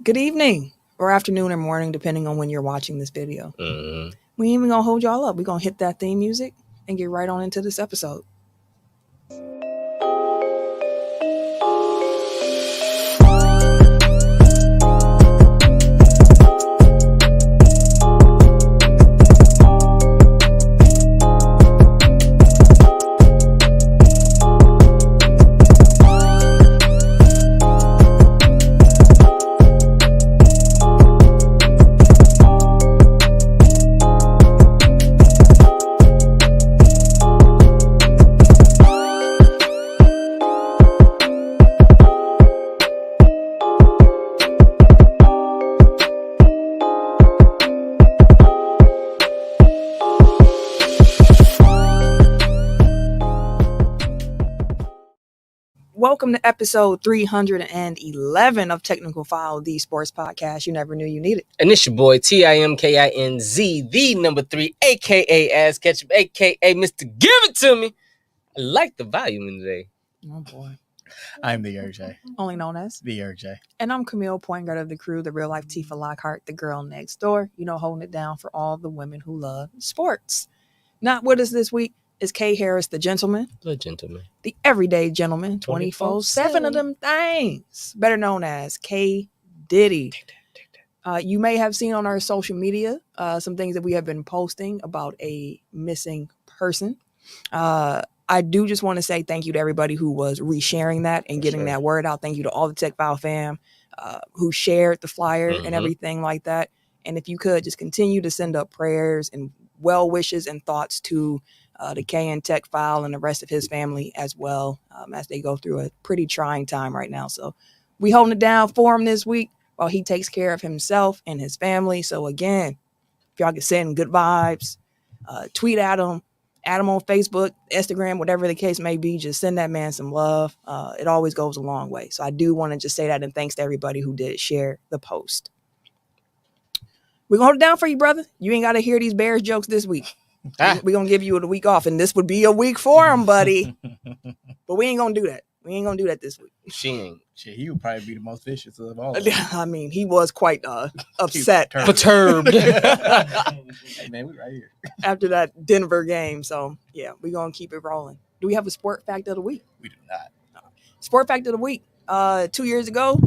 good evening or afternoon or morning, depending on when you're watching this video. Mm-hmm. We ain't even gonna hold y'all up. We're gonna hit that theme music and get right on into this episode. Welcome to episode 311 of Technical File, the sports podcast you never knew you needed. And it's your boy, TIMKINZ, the number 3, a.k.a. Ass Ketchup, a.k.a. Mr. Give It To Me. I like the volume in today. Oh, boy. I'm the RJ. Only known as The RJ. And I'm Camille, point guard of the crew, the real-life Tifa Lockhart, the girl next door, holding it down for all the women who love sports. Not with us this week is K. Harris, the gentleman. The gentleman. The everyday gentleman, 24/7 of them things, better known as K. Diddy. You may have seen on our social media some things that we have been posting about a missing person. I do just want to say thank you to everybody who was resharing that and getting that word out. Thank you to all the Tech File fam who shared the flyer and everything like that. And if you could just continue to send up prayers and well wishes and thoughts to the K and Tech File and the rest of his family as well, as they go through a pretty trying time right now. So we holding it down for him this week while he takes care of himself and his family. So again, if y'all can send good vibes, tweet at him, add him on Facebook, Instagram, whatever the case may be, just send that man some love. It always goes a long way. So I do want to just say that, and thanks to everybody who did share the post. We're going to hold it down for you, brother. You ain't got to hear these Bears jokes this week. We're going to give you the week off, and this would be a week for him, buddy. But we ain't going to do that. We ain't going to do that this week. She ain't. Shit, he would probably be the most vicious of all. I mean, he was quite upset. Perturbed. Hey, man, we right here. After that Denver game. So, yeah, we're going to keep it rolling. Do we have a sport fact of the week? We do not. Sport fact of the week. 2 years ago,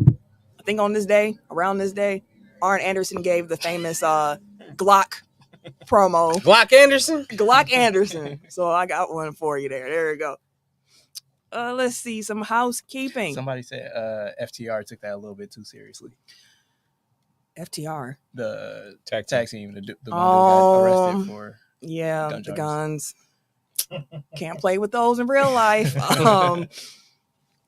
I think on this day, around this day, Arn Anderson gave the famous Glock promo. Glock Anderson? Glock Anderson. So I got one for you there. There we go. Let's see, some housekeeping. Somebody said FTR took that a little bit too seriously. FTR? The tag team, the one who got arrested for the guns. Can't play with those in real life.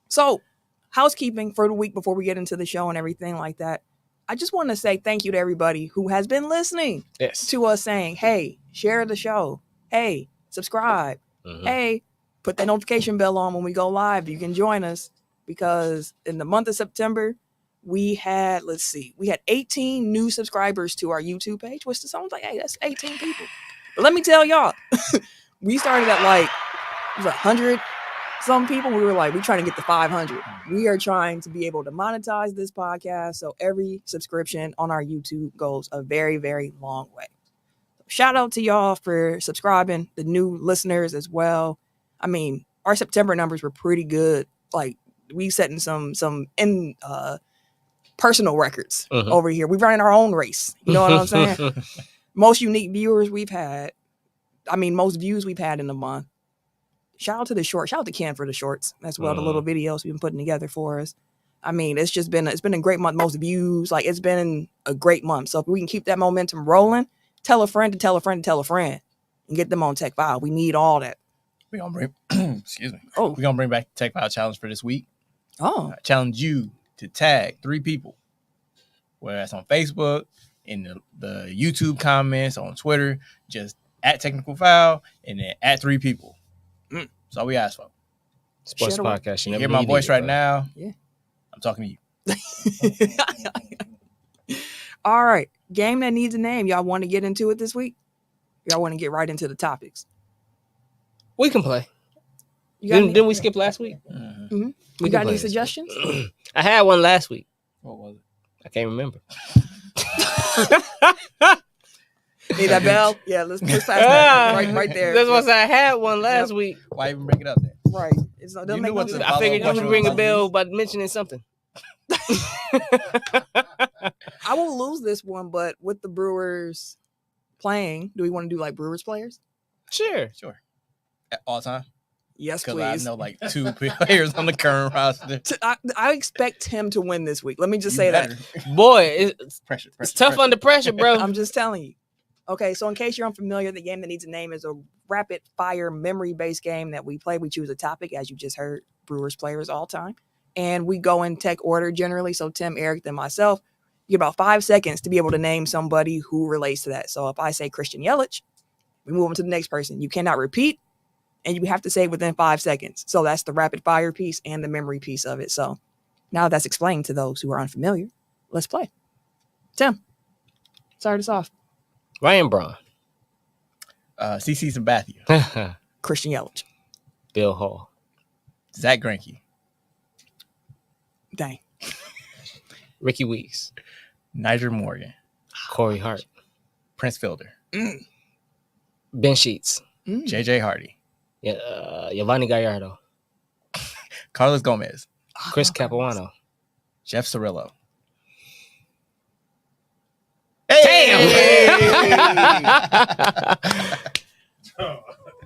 So, housekeeping for the week before we get into the show and everything like that. I just want to say thank you to everybody who has been listening to us saying, hey, share the show. Hey, subscribe. Hey, put that notification bell on when we go live. You can join us because in the month of September, we had 18 new subscribers to our YouTube page, which to someone's like, hey, that's 18 people. But let me tell y'all, we started at 100 some people. We were we're trying to get to 500. We are trying to be able to monetize this podcast. So every subscription on our YouTube goes a very, very long way. Shout out to y'all for subscribing, the new listeners as well. I mean, our September numbers were pretty good. We setting some personal records over here. We're running our own race. You know what I'm saying? Most unique viewers we've had. I mean, most views we've had in a month. Shout out to the short. Shout out to Ken for the shorts as well. The little videos we've been putting together for us. I mean, it's been a great month. Most views. It's been a great month. So if we can keep that momentum rolling, tell a friend to tell a friend to tell a friend, and get them on Tech File. We need all that. We're gonna bring we're gonna bring back the Tech File challenge for this week. I challenge you to tag 3 people, whether that's on Facebook, in the YouTube comments, on Twitter, just at Technical File, and then at 3 people. That's all we ask for. Sports podcast. You hear my voice right now? Yeah. I'm talking to you. All right. Game that needs a name. Y'all want to get into it this week? Y'all want to get right into the topics? We can play. Didn't we skip last week? You got any suggestions? I had one last week. What was it? I can't remember. Need that bell? Yeah, let's pass that right there. That's why I had one last week. Why even bring it up then? Right. It's not, doesn't make no sense. I figured you would ring a bell by mentioning something. I will lose this one, but with the Brewers playing, do we want to do like Brewers players? Sure. All time? Yes, please. Because I know like 2 players on the current roster. I expect him to win this week. Let me just say that. Boy, it's pressure, tough under pressure, bro. I'm just telling you. Okay, so in case you're unfamiliar, the game that needs a name is a rapid fire memory-based game that we play. We choose a topic, as you just heard, Brewers players all time. And we go in tech order generally. So Tim, Eric, then myself, you get about 5 seconds to be able to name somebody who relates to that. So if I say Christian Yelich, we move on to the next person. You cannot repeat, and you have to say it within 5 seconds. So that's the rapid fire piece and the memory piece of it. So now that's explained to those who are unfamiliar. Let's play. Tim, start us off. Ryan Braun. CC Sabathia. Christian Yelich. Bill Hall. Zach Greinke. Dang. Ricky Weeks. Nyjer Morgan. Corey Hart. Prince Fielder. Ben Sheets. JJ Hardy. Yovani Gallardo. Carlos Gomez. Chris Capuano. Jeff Cirillo. Hey!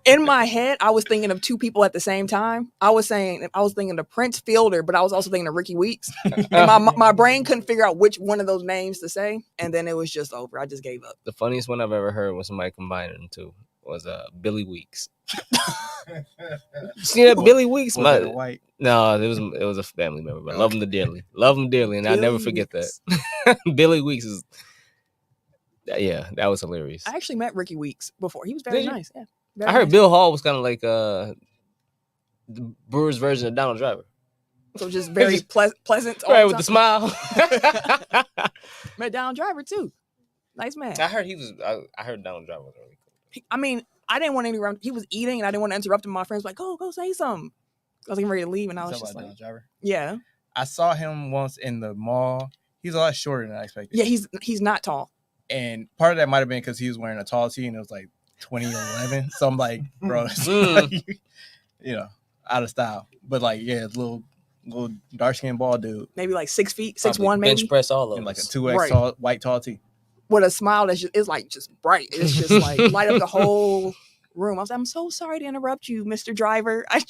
In my head, I was thinking of 2 people at the same time. I was thinking of Prince Fielder, but I was also thinking of Ricky Weeks. And my brain couldn't figure out which one of those names to say, and then it was just over. I just gave up. The funniest one I've ever heard was somebody combining them two was Billy Weeks. See that Billy Weeks? White? No, it was a family member, but love him dearly, and I'll never forget that. Billy Weeks is. Yeah, that was hilarious. I actually met Ricky Weeks before. He was very nice. Yeah, I heard Bill Hall was kind of like the Brewers version of Donald Driver. So just very pleasant. Right, with the smile. Met Donald Driver too. Nice man. I heard I heard Donald Driver was really cool. I mean, I didn't want to interrupt. He was eating, and I didn't want to interrupt him. My friends were like, go say something. I was getting ready to leave, and I was just like, Driver? Yeah. I saw him once in the mall. He's a lot shorter than I expected. Yeah, he's not tall. And part of that might have been because he was wearing a tall tee, and it was like 2011. So I'm like, bro, out of style. But like, yeah, little dark skinned bald dude. Maybe like 6 feet, 6'1", maybe. Bench press all of them. Like a 2X white tall tee. With a smile that's just, it's like just bright. It's just like light up the whole room. I was like, I'm so sorry to interrupt you, Mr. Driver. I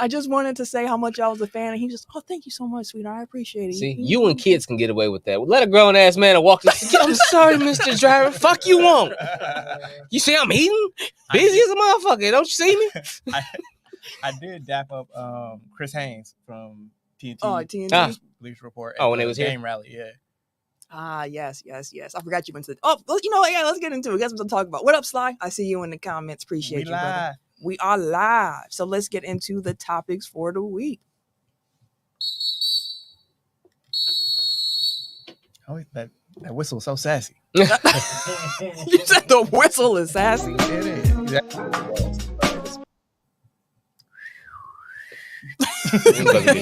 just wanted to say how much I was a fan. And he just, oh, thank you so much, sweetheart. I appreciate it. See, you and kids can get away with that. Let a grown ass man walk in. I'm sorry, Mr. Driver. Fuck you won't. You see I'm eating? Busy as a motherfucker. Don't you see me? I did dap up Chris Haynes from TNT. Oh, TNT. Bleacher Report. Oh, when it was game rally, yeah. Yes. I forgot you went to. Oh, well, you know what? Yeah, let's get into it. Guess what I'm talking about. What up, Sly? I see you in the comments. Appreciate you, brother. We are live. So let's get into the topics for the week. Oh, that whistle is so sassy. You said the whistle is sassy. It is.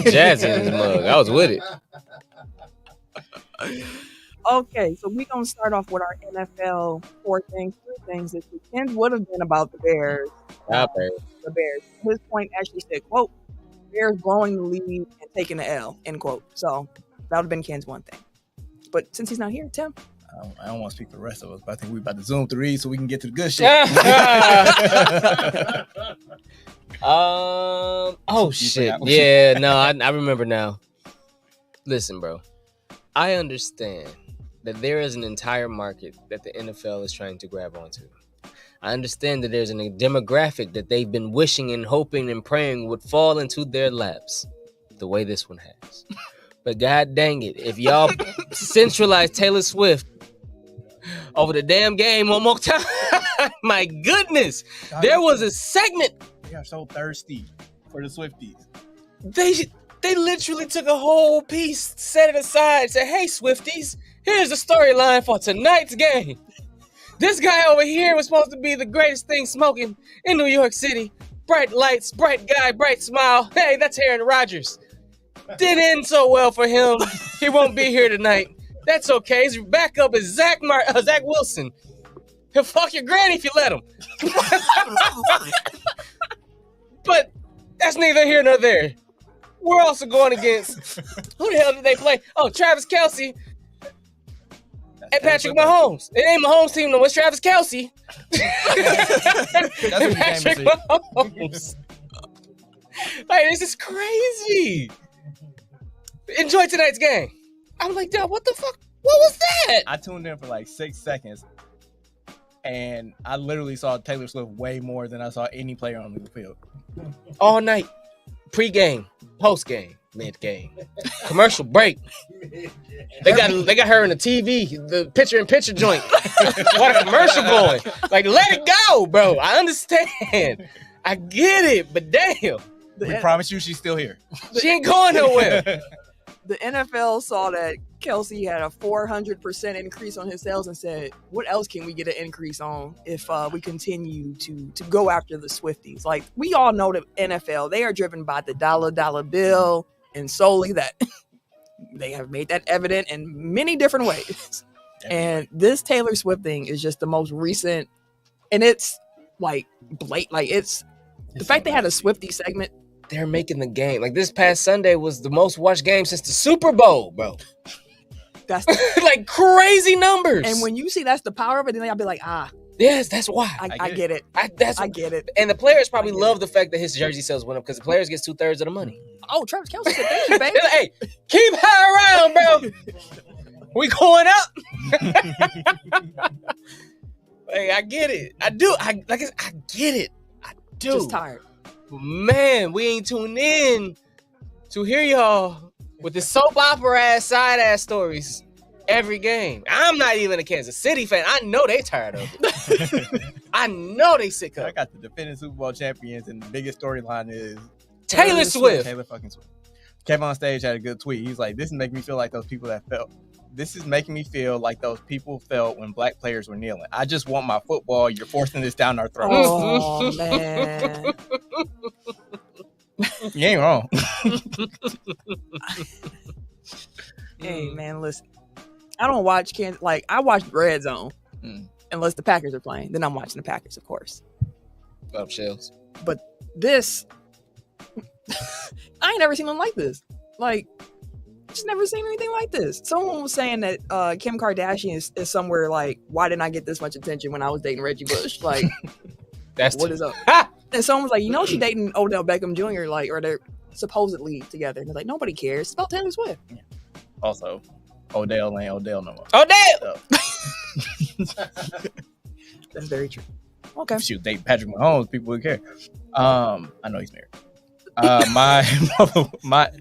Jazzy in his mug. I was with it. Okay, so we're going to start off with our NFL 3 things this weekend would have been about the Bears. The Bears. His point actually said, quote, Bears blowing the lead and taking the L, end quote. So that would have been Ken's one thing. But since he's not here, Tim. I don't want to speak for the rest of us, but I think we're about to zoom through these so we can get to the good shit. Oh, shit. Yeah, no, I remember now. Listen, bro. I understand that there is an entire market that the NFL is trying to grab onto. I understand that there's a demographic that they've been wishing and hoping and praying would fall into their laps the way this one has. But god dang it, if y'all centralize Taylor Swift over the damn game one more time, my goodness, there was a segment. They are so thirsty for the Swifties. They literally took a whole piece, set it aside, said, hey, Swifties, here's the storyline for tonight's game. This guy over here was supposed to be the greatest thing smoking in New York City. Bright lights, bright guy, bright smile. Hey, that's Aaron Rodgers. Didn't end so well for him. He won't be here tonight. That's okay. His backup is Zach Wilson. He'll fuck your granny if you let him. But that's neither here nor there. We're also going against, who the hell did they play? Oh, Travis Kelce and Patrick Mahomes. It ain't Mahomes' team, no, it's Travis Kelce. And Patrick Mahomes. Like, this is crazy. Enjoy tonight's game. I'm like, Dad, what the fuck? What was that? I tuned in for like 6 seconds, and I literally saw Taylor Swift way more than I saw any player on the field. All night. Pre-game, post-game, mid-game, commercial break. They got her in the TV, the picture-in-picture joint. What a commercial going. Like, let it go, bro. I understand. I get it, but damn. We promise you she's still here. She ain't going nowhere. The NFL saw that Kelce had a 400% increase on his sales and said, what else can we get an increase on if we continue to go after the Swifties? Like, we all know the NFL, they are driven by the dollar bill, and solely that. They have made that evident in many different ways. And this Taylor Swift thing is just the most recent, and it's like blatant. Like, it's the fact they had a Swiftie segment. They're making the game. Like, this past Sunday was the most watched game since the Super Bowl, bro. That's like crazy numbers. And when you see that's the power of it, then I'll be like, yes, that's why. I get it. I get it. And the players probably love the fact that his jersey sales went up because the players get 2/3 of the money. Oh, Travis Kelce said, thank you, baby. Hey, keep her around, bro. We going up. Hey, I get it. I do. I get it. I do. Just tired. But man, we ain't tuned in to hear y'all with the soap opera ass side ass stories every game. I'm not even a Kansas City fan. I know they tired of it. I know they sick of it. I got the defending Super Bowl champions, and the biggest storyline is Taylor Swift. Taylor fucking Swift. Kevin on stage had a good tweet. He's like, this is making me feel like those people that felt. This is making me feel like those people felt when black players were kneeling. I just want my football. You're forcing this down our throats. Oh, man. You ain't wrong. Hey, man, listen. I don't watch Kansas. Like, I watch Red Zone unless the Packers are playing. Then I'm watching the Packers, of course. Up shells. But this, I ain't never seen them like this. Like, just never seen anything like this. Someone was saying that Kim Kardashian is somewhere like, why didn't I get this much attention when I was dating Reggie Bush? Like, that's what is up? And someone was like, she dating Odell Beckham Jr. Like, or they're supposedly together. And they're like, nobody cares. It's about Taylor Swift. Yeah. Also, Odell ain't Odell no more. Odell! That's very true. Okay. If she was dating Patrick Mahomes, people would care. I know he's married. My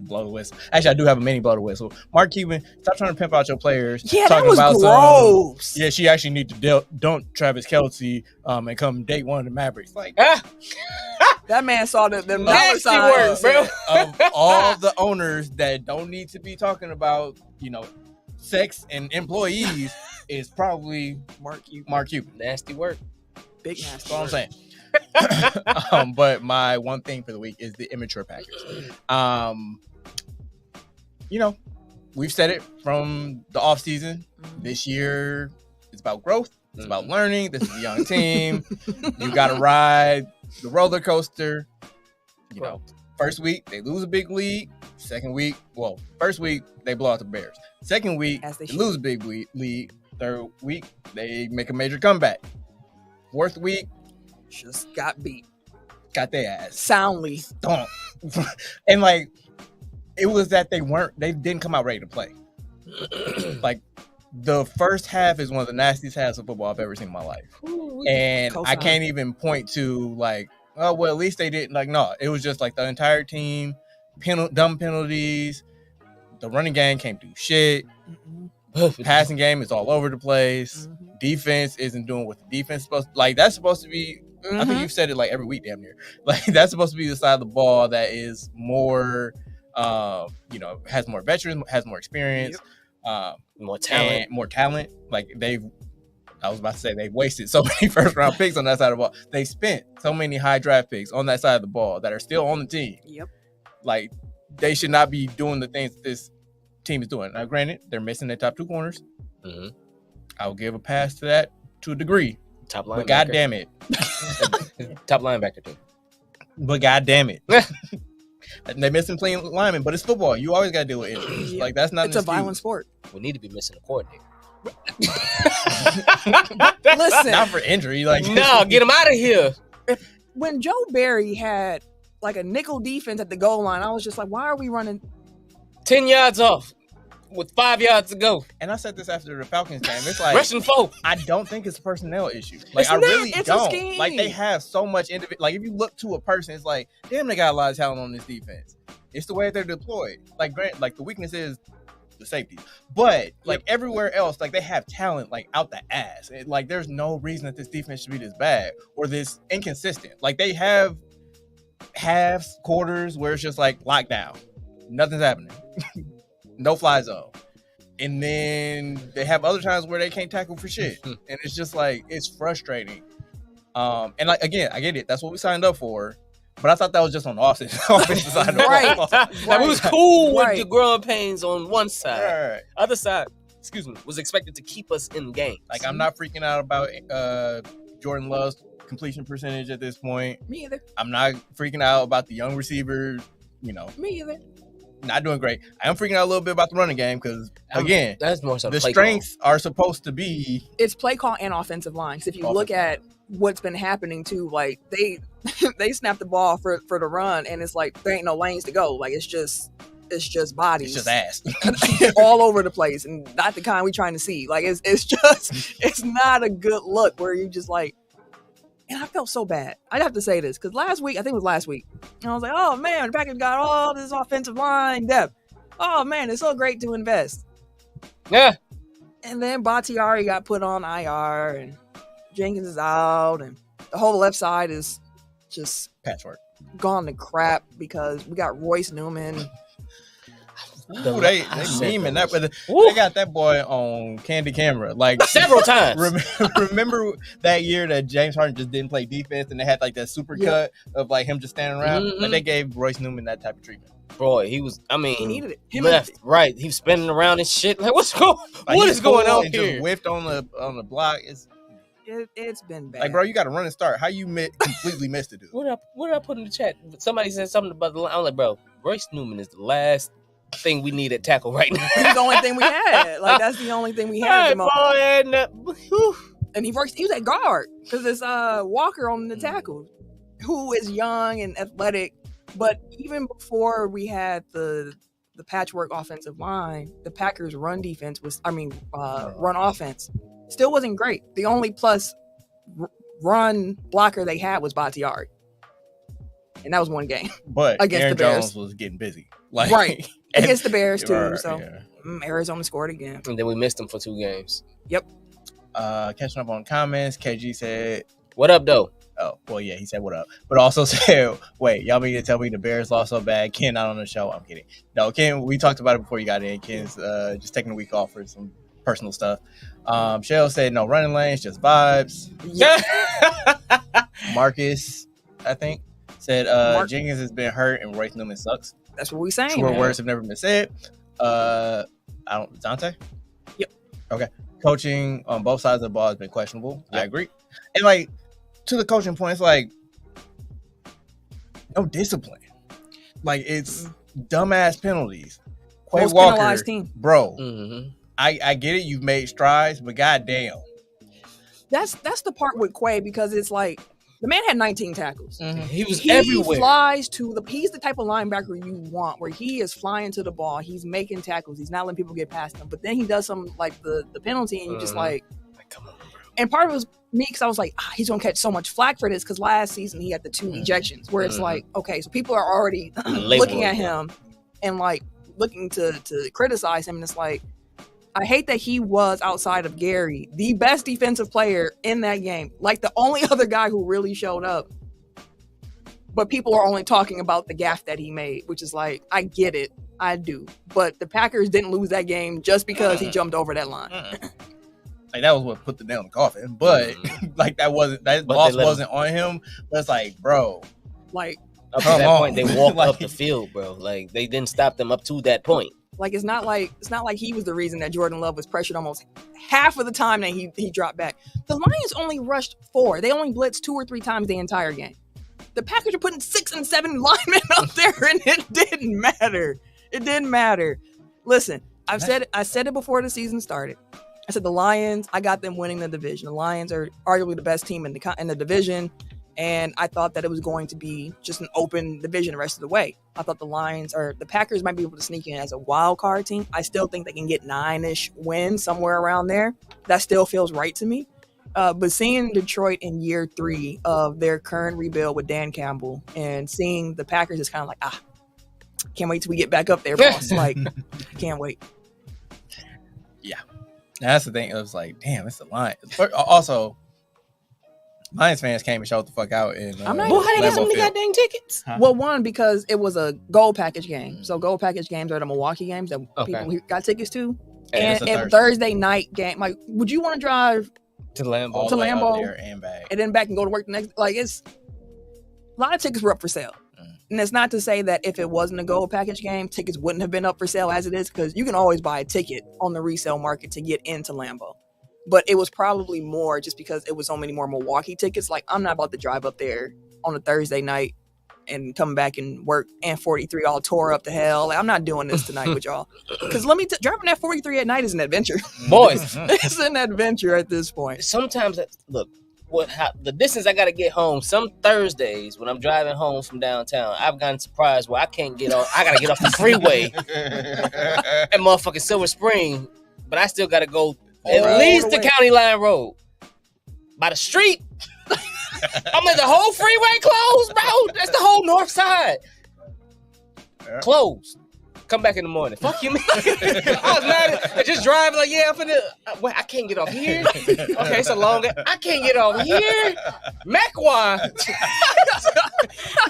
blow the whistle. Actually, I do have a mini blow the whistle. Mark Cuban, stop trying to pimp out your players. Yeah, that was gross. Yeah, she actually need to don't Travis Kelce and come date one of the Mavericks. Like, that man saw the nasty work, bro. Of all the owners that don't need to be talking about, sex and employees, is probably Mark Cuban. Nasty work. Big nasty. That's all I'm saying. But my one thing for the week is the immature Packers. We've said it from the offseason. This year it's about growth. It's about learning. This is a young team. You got to ride the roller coaster. First week they lose a big lead. First week they blow out the Bears. Second week they lose a big lead. Third week they make a major comeback. Fourth week, just got beat. Got their ass. Soundly. Don't. And it was that they didn't come out ready to play. Like, the first half is one of the nastiest halves of football I've ever seen in my life. Ooh, and I can't even point to at least they didn't. No, it was just the entire team, dumb penalties. The running game can't do shit. Passing game is all over the place. Defense isn't doing what the defense is supposed to. That's supposed to be. I think you've said it every week, damn near. That's supposed to be the side of the ball that is more, has more veterans, has more experience, more talent. I was about to say they've wasted so many first round picks on that side of the ball. They spent so many high draft picks on that side of the ball that are still on the team. Yep. They should not be doing the things that this team is doing. Now, granted, they're missing their top 2 corners. Mm-hmm. I'll give a pass to that to a degree. Top linebacker. But God damn it. Top linebacker too. But God damn it. They're missing playing linemen, but it's football. You always got to deal with injuries. Like, that's not It's a violent sport. We need to be missing a coordinator. Listen. Not for injury. Like, no, get him out of here. When Joe Barry had like a nickel defense at the goal line, I was just like, why are we running 10 yards off with 5 yards to go? And I said this after the Falcons game. It's like, Rushing 4. I don't think it's a personnel issue. Like, It's I not. really It's a don't. scheme. Like, they have so much like, if you look to a person, it's like, damn, they got a lot of talent on this defense. It's the way they're deployed. Like, like the weakness is the safety, but like everywhere else, like they have talent like out the ass. Like, there's no reason that this defense should be this bad or this inconsistent. Like, they have halves, quarters where it's just like lockdown, nothing's happening. No fly zone. And then they have other times where they can't tackle for shit. And it's just like, it's frustrating. And like, again, I get it. That's what we signed up for. But I thought that was just on the offensive side of the Right. ball. Like, we was cool with Right. the growing pains on one side. Right. Other side, was expected to keep us in games. Like, I'm not freaking out about Jordan Love's completion percentage at this point. me either? I'm not freaking out about the young receiver, Me either. not doing great. I am freaking out a little bit about the running game because, again, that's more so the play strengths are supposed to be. It's play call and offensive line. So if you look at what's been happening too, like they snap the ball for the run, and it's like there ain't no lanes to go. Like, it's just bodies. It's just ass. all over the place, and not the kind we trying to see. Like, it's not a good look where you just like. And I felt so bad. I'd have to say this because last week, I think it was last week, and I was like, oh man, the Packers got all this offensive line depth. Oh man, it's so great to invest. Yeah. And then Bakhtiari got put on IR, and Jenkins is out, and the whole left side is just Patchwork. gone to crap because we got Royce Newman. Ooh, they memeing that, but they got that boy on candy camera like several times. Remember that year that James Harden just didn't play defense and they had like that super cut of like him just standing around? Mm-hmm. Like, they gave Royce Newman that type of treatment. Boy, he was. I mean, He needed it. Right. He was spinning around and shit. Like, what is going on here? Just whiffed on the block. It's been bad. Like, bro, you got to run and start. How you completely missed it, dude? What did I put in the chat? Somebody said something about the line. I'm like, bro, Royce Newman is the last thing we need at tackle right now. It's the only thing we had. Like, that's the only thing we had at the moment. And he was at guard because it's Walker on the tackle, who is young and athletic. But even before we had the patchwork offensive line, the Packers' run offense still wasn't great. The only plus run blocker they had was Bakhtiari, and that was one game. But against Aaron the Bears. Jones was getting busy, like right against the Bears too. Right, so yeah. Arizona scored again, and then we missed him for 2 games. Yep. Catching up on comments, KG said, "What up, though?" Oh, well, yeah, he said, what up? But also said, wait, y'all mean to tell me the Bears lost so bad? Ken not on the show? I'm kidding. No, Ken, we talked about it before you got in. Ken's just taking a week off for some personal stuff. Shell said, no running lanes, just vibes. Yeah. Marcus, I think, said Jenkins has been hurt and Royce Newman sucks. That's what we saying. Truer words have never been said. Dante? Yep. Okay. Coaching on both sides of the ball has been questionable. Yep. I agree. And like, to the coaching point, it's like no discipline. Like, it's dumbass penalties. Quay Most Walker, penalized team. bro. Mm-hmm. I get it. You've made strides, but goddamn, That's the part with Quay because it's like the man had 19 tackles. Mm-hmm. He was He everywhere. flies to he's the type of linebacker you want, where he is flying to the ball. He's making tackles. He's not letting people get past him. But then he does something like the penalty, and you're just like, come on, bro. And part of it was me because I was like, he's gonna catch so much flack for this because last season he had the 2 ejections, where it's like, okay, so people are already looking at him and like looking to criticize him, and it's like, I hate that he was, outside of Gary, the best defensive player in that game. Like, the only other guy who really showed up. But people are only talking about the gaffe that he made, which is like, I get it. I do. But the Packers didn't lose that game just because he jumped over that line. like, that was what put the nail in the coffin. But like, that loss wasn't on him. But it's like, bro, like, up to that point, they walked up the field, bro. Like, they didn't stop them up to that point. Like it's not like he was the reason that Jordan Love was pressured almost half of the time that he dropped back. The Lions only rushed 4. They only blitzed 2 or 3 times the entire game. The Packers are putting 6 and 7 linemen up there, and it didn't matter. It didn't matter. Listen, I said it before the season started. I said the Lions, I got them winning the division. The Lions are arguably the best team in the division, and I thought that it was going to be just an open division the rest of the way. I thought the Packers might be able to sneak in as a wild card team. I still think they can get 9-ish wins, somewhere around there. That still feels right to me. But seeing Detroit in year 3 of their current rebuild with Dan Campbell and seeing the Packers is kind of like, can't wait till we get back up there, boss. Like, can't wait. Yeah. That's the thing. It was like, damn, it's the Lions. Also, Lions fans came and showed the fuck out. I'm not how they get so many goddamn tickets? Huh? Well, one, because it was a gold package game. So gold package games are the Milwaukee games that people who got tickets to. And Thursday night game. Like, would you want to drive to Lambeau? To Lambeau and back. And then back and go to work the next. Like, it's a lot of tickets were up for sale. And it's not to say that if it wasn't a gold package game, tickets wouldn't have been up for sale as it is, because you can always buy a ticket on the resale market to get into Lambeau. But it was probably more just because it was so many more Milwaukee tickets. Like, I'm not about to drive up there on a Thursday night and come back and work and 43 all tore up to hell. Like, I'm not doing this tonight with y'all. Because driving that 43 at night is an adventure. Boys. It's an adventure at this point. Sometimes, look. The distance I gotta get home. Some Thursdays when I'm driving home from downtown, I've gotten surprised where I can't get off. I gotta get off the freeway at motherfucking Silver Spring, but I still gotta go at least the County Line Road by the street. I'm like, the whole freeway closed, bro. That's the whole north side closed. Come back in the morning. Fuck you, man. I was mad at just driving like, I'm finna. Wait, I can't get off here. Okay, it's a longer. I can't get off here. Macwa.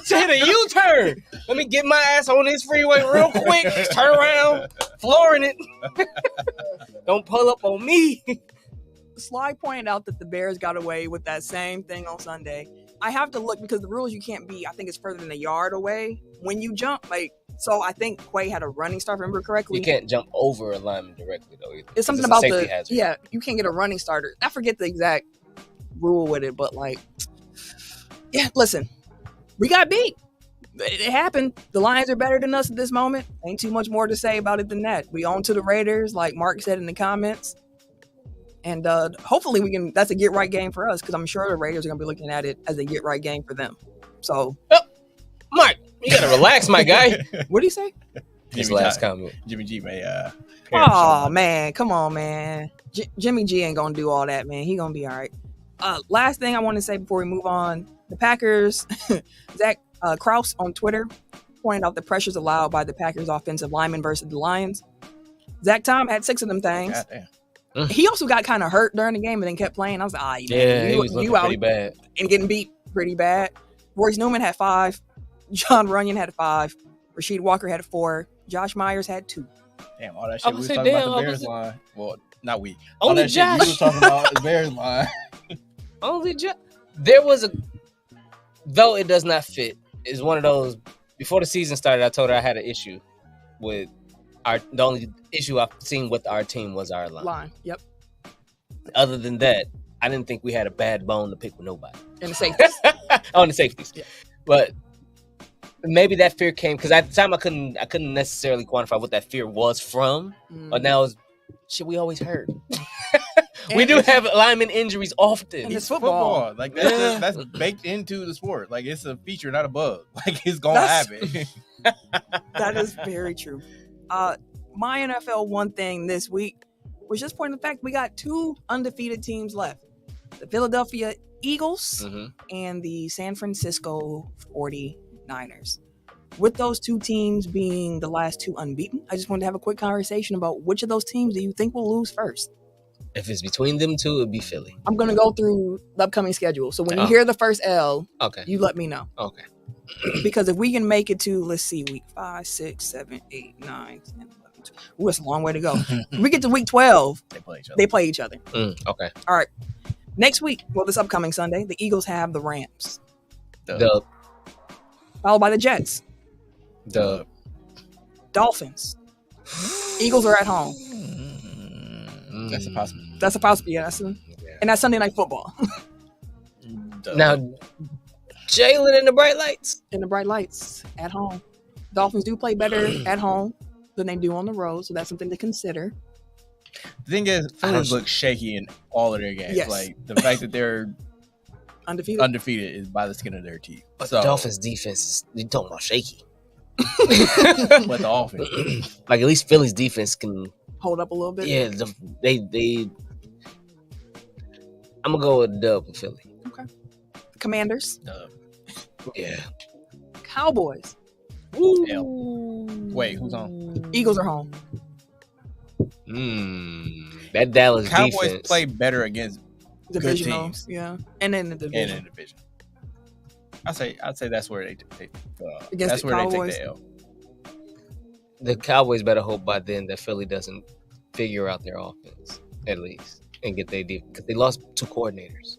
To hit a U-turn. Let me get my ass on this freeway real quick. Just turn around, flooring it. Don't pull up on me. Sly pointed out that the Bears got away with that same thing on Sunday. I have to look because the rules you can't be, I think it's further than a yard away when you jump. So I think Quay had a running start, if I remember correctly. You can't jump over a lineman directly, though, either. It's something about you can't get a running starter. I forget the exact rule with it, but listen, we got beat. It happened. The Lions are better than us at this moment. Ain't too much more to say about it than that. We own to the Raiders, like Mark said in the comments. And hopefully that's a get-right game for us, because I'm sure the Raiders are going to be looking at it as a get-right game for them. So, Mike, you got to relax, my guy. What did he say? His last comment. Jimmy G may oh, man. Come on, man. Jimmy G ain't going to do all that, man. He going to be all right. Last thing I want to say before we move on. The Packers, Zach Krause on Twitter pointed out the pressures allowed by the Packers offensive linemen versus the Lions. Zach Tom had 6 of them things. Goddamn. He also got kind of hurt during the game and then kept playing. I was like, he was looking pretty bad. And getting beat pretty bad. Royce Newman had 5. John Runyon had 5. Rasheed Walker had 4. Josh Myers had 2. Damn, all that shit we was talking about the Bears line. Well, not we. All Only that Josh. shit we was talking about the Bears line. Only Josh. There was though it does not fit. It's one of those, before the season started, I told her I had an issue with the only issue I've seen with our team was our line. Yep. Other than that, I didn't think we had a bad bone to pick with nobody. And the safeties. On the safeties. Yeah. But maybe that fear came because at the time I couldn't necessarily quantify what that fear was from. But now it's shit we always heard. We do have lineman injuries often. And it's football. Like that's baked into the sport. Like it's a feature, not a bug. Like it's gonna happen. That is very true. My NFL one thing this week was just pointing the fact we got 2 undefeated teams left. The Philadelphia Eagles and the San Francisco 49ers. With those 2 teams being the last 2 unbeaten, I just wanted to have a quick conversation about which of those teams do you think will lose first? If it's between them 2, it'd be Philly. I'm going to go through the upcoming schedule. So when you hear the first L, you let me know. Okay. Because if we can make it to, let's see, week 5, 6, 7, 8, 9, 10, 11, 12. Ooh, that's a long way to go. If we get to week 12, they play each other. Okay. All right. Next week, this upcoming Sunday, the Eagles have the Rams. Dub. Followed by the Jets. Dub. Dolphins. Eagles are at home. That's a possibility. That's a possibility. Yeah, and that's Sunday Night Football. Now, Jalen in the bright lights. In the bright lights at home. Dolphins do play better at home than they do on the road, so that's something to consider. The thing is, Phillies look shaky in all of their games. Yes. Like the fact that they're undefeated is by the skin of their teeth. But the Dolphins' defense is talking about shaky. But the offense, like at least Philly's defense can hold up a little bit. Yeah, they. I'm gonna go with dub for Philly. Okay. Commanders. Yeah. Cowboys. Ooh. Wait, who's on? Eagles are home. That Dallas Cowboys defense play better against good teams. Yeah, and in the division. I'd say that's where they take. That's where Cowboys. They take the L. The Cowboys better hope by then that Philly doesn't figure out their offense at least and get their defense because they lost 2 coordinators,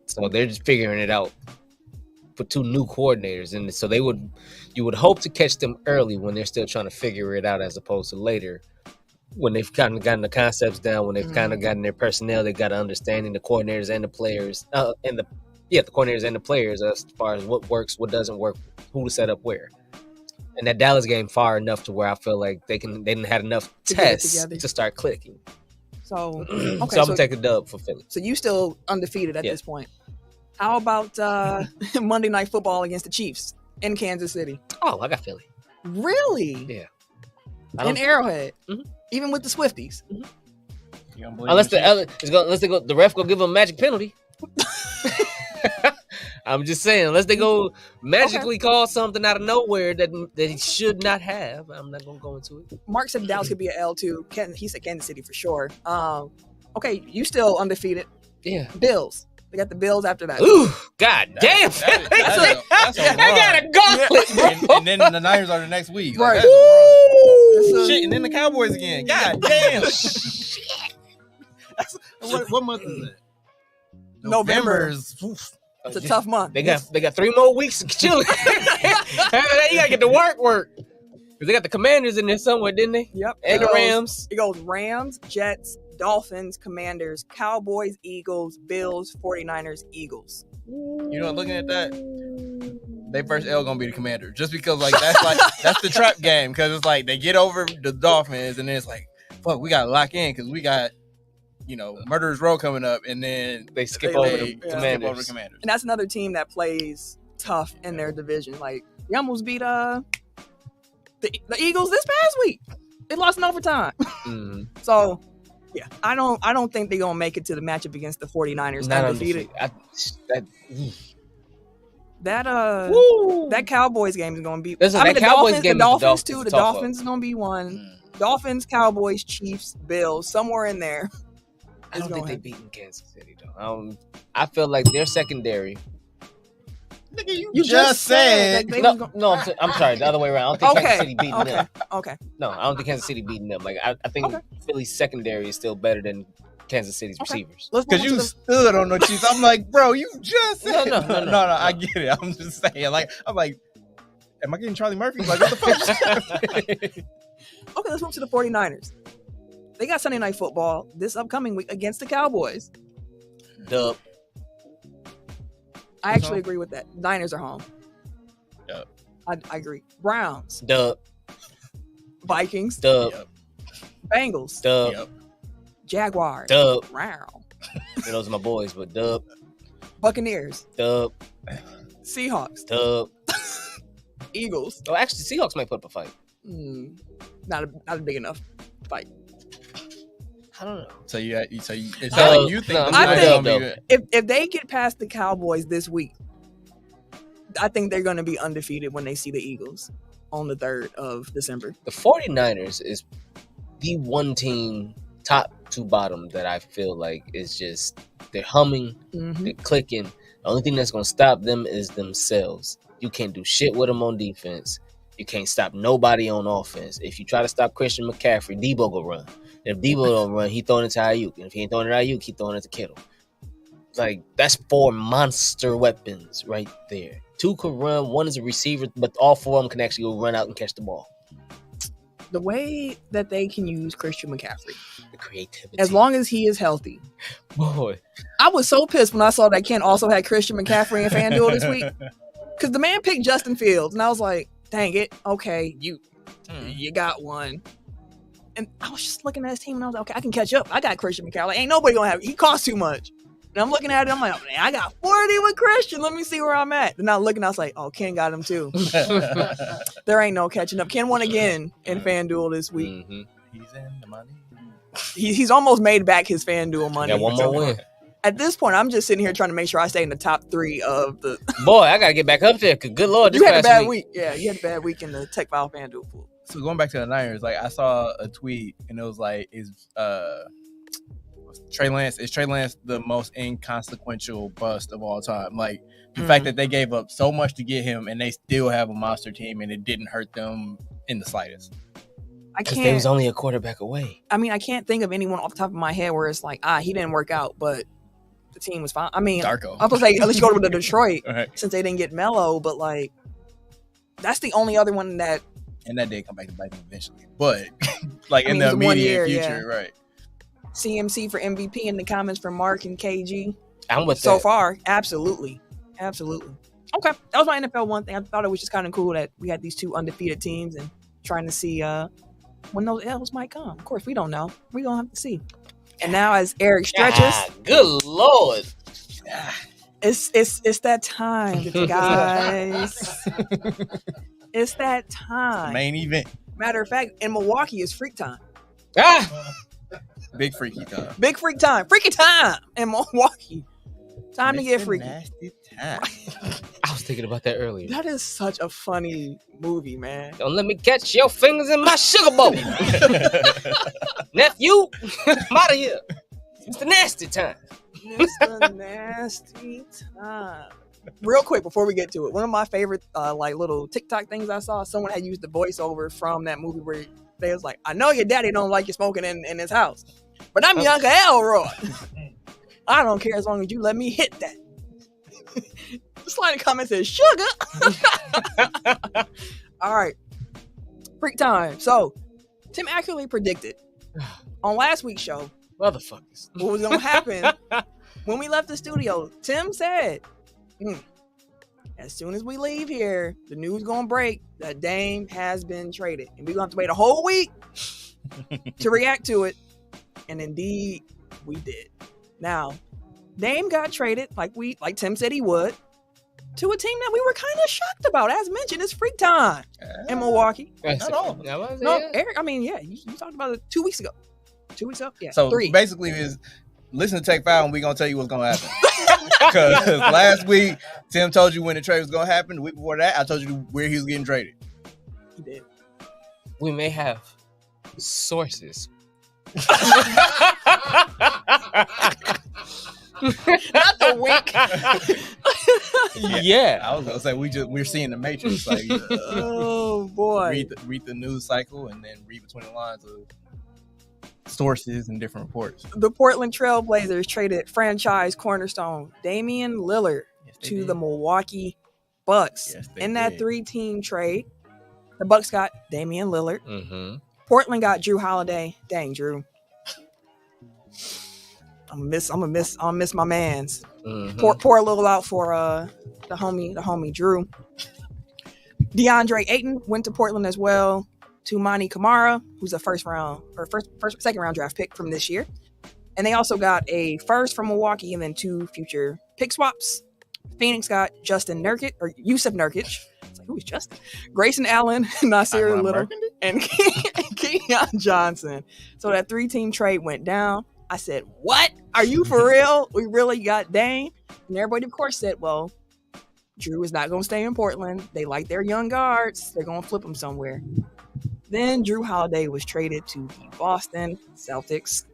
so they're just figuring it out. Put 2 new coordinators in, so you would hope to catch them early when they're still trying to figure it out, as opposed to later when they've kind of gotten the concepts down, when they've kind of gotten their personnel, they got understanding the coordinators and the players, the coordinators and the players as far as what works, what doesn't work, who to set up where. And that Dallas game far enough to where I feel like they didn't have enough tests to start clicking. So I'm gonna take a dub for Philly. So you still undefeated at this point. How about Monday Night Football against the Chiefs in Kansas City? Oh, I got Philly. Really? Yeah. In Arrowhead, even with the Swifties. Unless the ref go give them a magic penalty. I'm just saying, unless they go magically call something out of nowhere that he should not have, I'm not gonna go into it. Mark said Dallas could be an L2. He said Kansas City for sure. Okay, you still undefeated. Yeah. Bills. They got the Bills after that. Ooh, god damn! That's I got a gauntlet, and then the Niners are the next week. Right. Like, shit, and then the Cowboys again. God damn! Shit. What month is that? November. It's a tough month. They got 3 more weeks to chill. You gotta get to work. Because they got the Commanders in there somewhere, didn't they? Yep. And the Rams. It goes Rams, Jets, Dolphins, Commanders, Cowboys, Eagles, Bills, 49ers, Eagles. You know, looking at that, they first L gonna be the Commander, just because that's the trap game, because it's like they get over the Dolphins and then it's like, fuck, we gotta lock in because we got Murderers Row coming up, and then they skip over the Commanders. And that's another team that plays tough in their division. Like we almost beat the Eagles this past week. They lost in overtime. So. Yeah, I don't think they're gonna make it to the matchup against the 49ers undefeated. That Cowboys game is gonna be. The Dolphins too. The Dolphins is gonna be one. Dolphins, Cowboys, Chiefs, Bills, somewhere in there. I don't think they beaten Kansas City though. I feel like their secondary. Nigga, you just said. I'm sorry. The other way around. I don't think Kansas City beating them. Okay. No, I don't think Kansas City beating them. Like I think Philly's secondary is still better than Kansas City's receivers. Because you stood on the Chiefs. I'm like, bro, you just said. No. I get it. I'm just saying. Like, I'm like, am I getting Charlie Murphy? Like, what the fuck? Okay, let's move to the 49ers. They got Sunday Night Football this upcoming week against the Cowboys. Dub. I actually agree with that. Niners are home. Yep. I agree. Browns. Dub. Vikings. Dub. Yep. Bengals. Dub. Yep. Jaguars. Dub. Wow. Those are my boys, but dub. Buccaneers. Dub. Seahawks. Dub. Eagles. Oh, actually, Seahawks might put up a fight. Not a big enough fight. I don't know. So you think? I think if they get past the Cowboys this week, I think they're going to be undefeated when they see the Eagles on the 3rd of December. The 49ers is the one team, top to bottom, that I feel like is just, they're humming, they're clicking. The only thing that's going to stop them is themselves. You can't do shit with them on defense. You can't stop nobody on offense. If you try to stop Christian McCaffrey, Debo will run. If Debo don't run, he throwing it to Ayuk. And if he ain't throwing it to Ayuk, he throwing it to Kittle. Like, that's 4 monster weapons right there. 2 could run, 1 is a receiver, but all 4 of them can actually go run out and catch the ball. The way that they can use Christian McCaffrey. The creativity. As long as he is healthy. Boy. I was so pissed when I saw that Ken also had Christian McCaffrey in FanDuel this week. Because the man picked Justin Fields. And I was like, dang it. Okay, you got one. And I was just looking at his team and I was like, okay, I can catch up. I got Christian McCaffrey. Like, ain't nobody going to have it. He costs too much. And I'm looking at it. I'm like, man, I got 40 with Christian. Let me see where I'm at. And I'm looking. I was like, oh, Ken got him too. There ain't no catching up. Ken won again in FanDuel this week. Mm-hmm. He's in the money. He's almost made back his FanDuel money. Got one more win. At this point, I'm just sitting here trying to make sure I stay in the top 3 of the. Boy, I got to get back up there. Cause good Lord, this you had a bad week. Yeah, you had a bad week in the Tech File FanDuel pool. So going back to the Niners, like I saw a tweet and it was like, is Trey Lance the most inconsequential bust of all time? Like the fact that they gave up so much to get him and they still have a monster team and it didn't hurt them in the slightest. Because they was only a quarterback away. I mean, I can't think of anyone off the top of my head where it's like, he didn't work out, but the team was fine. I mean, Darko. I was like, at least you go to Detroit since they didn't get Melo, but like, that's the only other one that. And that did come back to bite them eventually. But like in the immediate future, right. CMC for MVP in the comments from Mark and KG. I'm with so that. far. Absolutely. Okay. That was my NFL one thing. I thought it was just kind of cool that we had these 2 undefeated teams and trying to see when those L's might come. Of course, we don't know. We're going to have to see. And now as Eric stretches. Good Lord. It's that time, guys. It's that time. Main event. Matter of fact, in Milwaukee, it's freak time. Big freaky time. Big freak time. Freaky time in Milwaukee. Time to get freaky. Nasty time. I was thinking about that earlier. That is such a funny movie, man. Don't let me catch your fingers in my sugar bowl. Nephew, I'm out of here. It's the nasty time. It's the nasty time. Real quick before we get to it, one of my favorite like little TikTok things I saw, someone had used the voiceover from that movie where they was like, I know your daddy don't like you smoking in his house, but I'm your Uncle Elroy. I don't care as long as you let me hit that. Just like the comment says, sugar. All right. Freak time. So, Tim accurately predicted on last week's show motherfuckers what was going to happen when we left the studio. Tim said, as soon as we leave here, the news going to break that Dame has been traded. And we're going to have to wait a whole week to react to it. And indeed, we did. Now, Dame got traded like Tim said he would to a team that we were kind of shocked about. As mentioned, it's freak time in Milwaukee. Not all. No, Eric, I mean, yeah, you talked about it 2 weeks ago. 2 weeks ago? Yeah. So 3. basically is listen to Tech File and we're going to tell you what's going to happen. Because last week, Tim told you when the trade was going to happen. The week before that, I told you where he was getting traded. He did. We may have sources. Not the wink. Yeah. I was going to say we're seeing the Matrix. Like, oh, boy. Read the news cycle and then read between the lines of sources and different reports. The Portland Trail Blazers traded franchise cornerstone Damian Lillard to the Milwaukee Bucks. In that 3-team trade, the Bucks got Damian Lillard. Mm-hmm. Portland got Jrue Holiday. Dang, Jrue. I'm gonna miss my mans. Mm-hmm. Pour a little out for the homie Jrue. DeAndre Ayton went to Portland as well. To Mani Kamara, who's a second round draft pick from this year. And they also got a first from Milwaukee and then 2 future pick swaps. Phoenix got Yusuf Nurkic. It's like, who is Justin? Grayson Allen, Nasir Little, and Keon Johnson. So that 3-team trade went down. I said, what? Are you for real? We really got Dame? And everybody, of course, said, well, Jrue is not going to stay in Portland. They like their young guards. They're going to flip him somewhere. Then Jrue Holiday was traded to the Boston Celtics.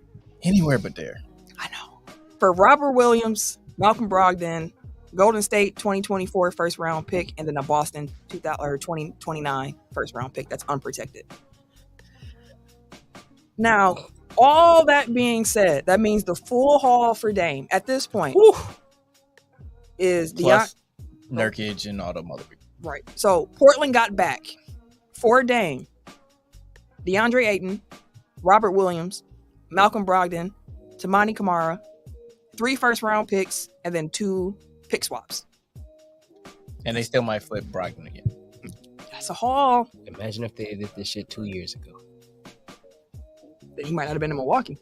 Anywhere but there. I know. For Robert Williams, Malcolm Brogdon, Golden State 2024 first round pick, and then a Boston 2029 first round pick that's unprotected. Now, all that being said, that means the full haul for Dame at this point is plus Nurkic and all the other people. Right. So Portland got back for Dame DeAndre Ayton, Robert Williams, Malcolm Brogdon, Tamani Kamara, 3 first-round picks, and then 2 pick swaps. And they still might flip Brogdon again. That's a haul. Imagine if they did this shit 2 years ago. He might not have been in Milwaukee.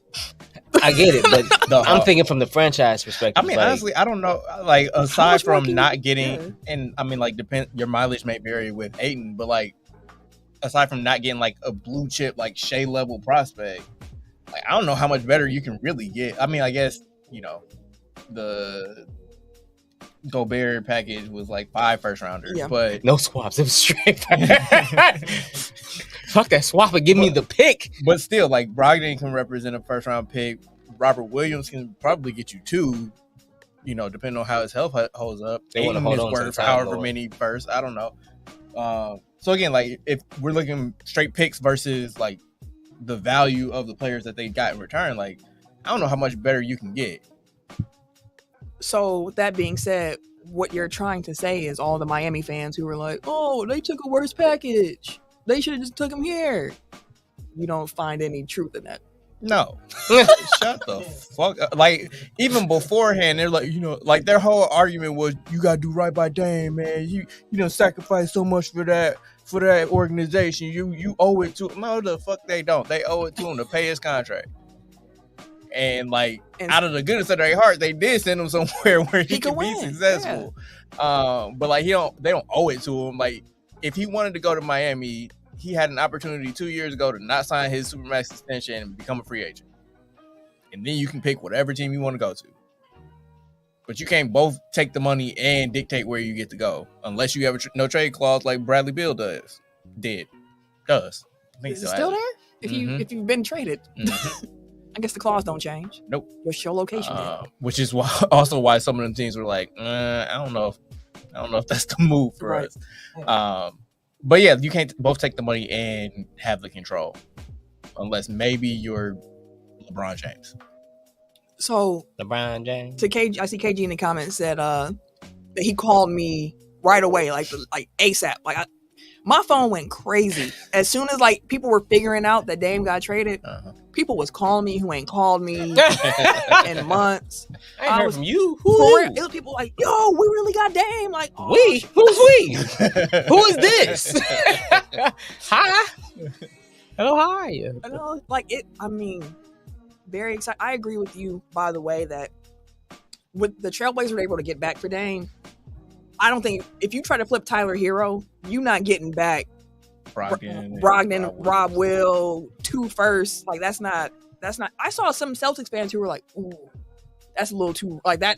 I get it, but I'm thinking from the franchise perspective. I mean, honestly, I don't know. Like, aside from not getting, and I mean, like, your mileage may vary with Ayton, but like, aside from not getting like a blue chip, like Shea level prospect, like, I don't know how much better you can really get. I mean, I guess, you know, the Gobert package was like 5 first rounders, but no swaps. It was straight. Fuck that swap and give me the pick. But still, like, Brogdon can represent a first round pick. Robert Williams can probably get you 2, you know, depending on how his health holds up. They want to hold on worth however many first. I don't know. So again, like, if we're looking straight picks versus like the value of the players that they got in return, like, I don't know how much better you can get. So with that being said, what you're trying to say is all the Miami fans who were like, oh, they took a worse package. They should have just took him here. You don't find any truth in that. No. Shut the fuck up. Like, even beforehand, they're like, you know, like, their whole argument was, you got to do right by Dame, man. You don't sacrifice so much for that organization. You owe it to him. No, the fuck they don't. They owe it to him to pay his contract. And like, out of the goodness of their heart, they did send him somewhere where he could be successful. Yeah. But like, they don't owe it to him. Like, if he wanted to go to Miami, he had an opportunity 2 years ago to not sign his Supermax extension and become a free agent. And then you can pick whatever team you want to go to. But you can't both take the money and dictate where you get to go, unless you have a no trade clause like Bradley Beal does. Is it still there? If you've been traded. I guess the clause don't change. Nope. Just your location. Which is why some of them teams were like, I don't know if that's the move for us. But yeah, you can't both take the money and have the control, unless maybe you're LeBron James. So LeBron James. To KG, I see KG in the comments said that he called me right away, like ASAP. Like, my phone went crazy as soon as like people were figuring out that Dame got traded. People was calling me who ain't called me in months. I ain't heard from you. It was people like, yo, we really got Dame. Like, we? Who's we? Who is this? Hi. Hello, how are you? I know, like it. I mean, very excited. I agree with you, by the way, that with the Trailblazers were able to get back for Dame. I don't think if you try to flip Tyler Hero, you're not getting back Brogdon, Rob Will, 2 firsts. Like, that's not. I saw some Celtics fans who were like, ooh, that's a little too, like, that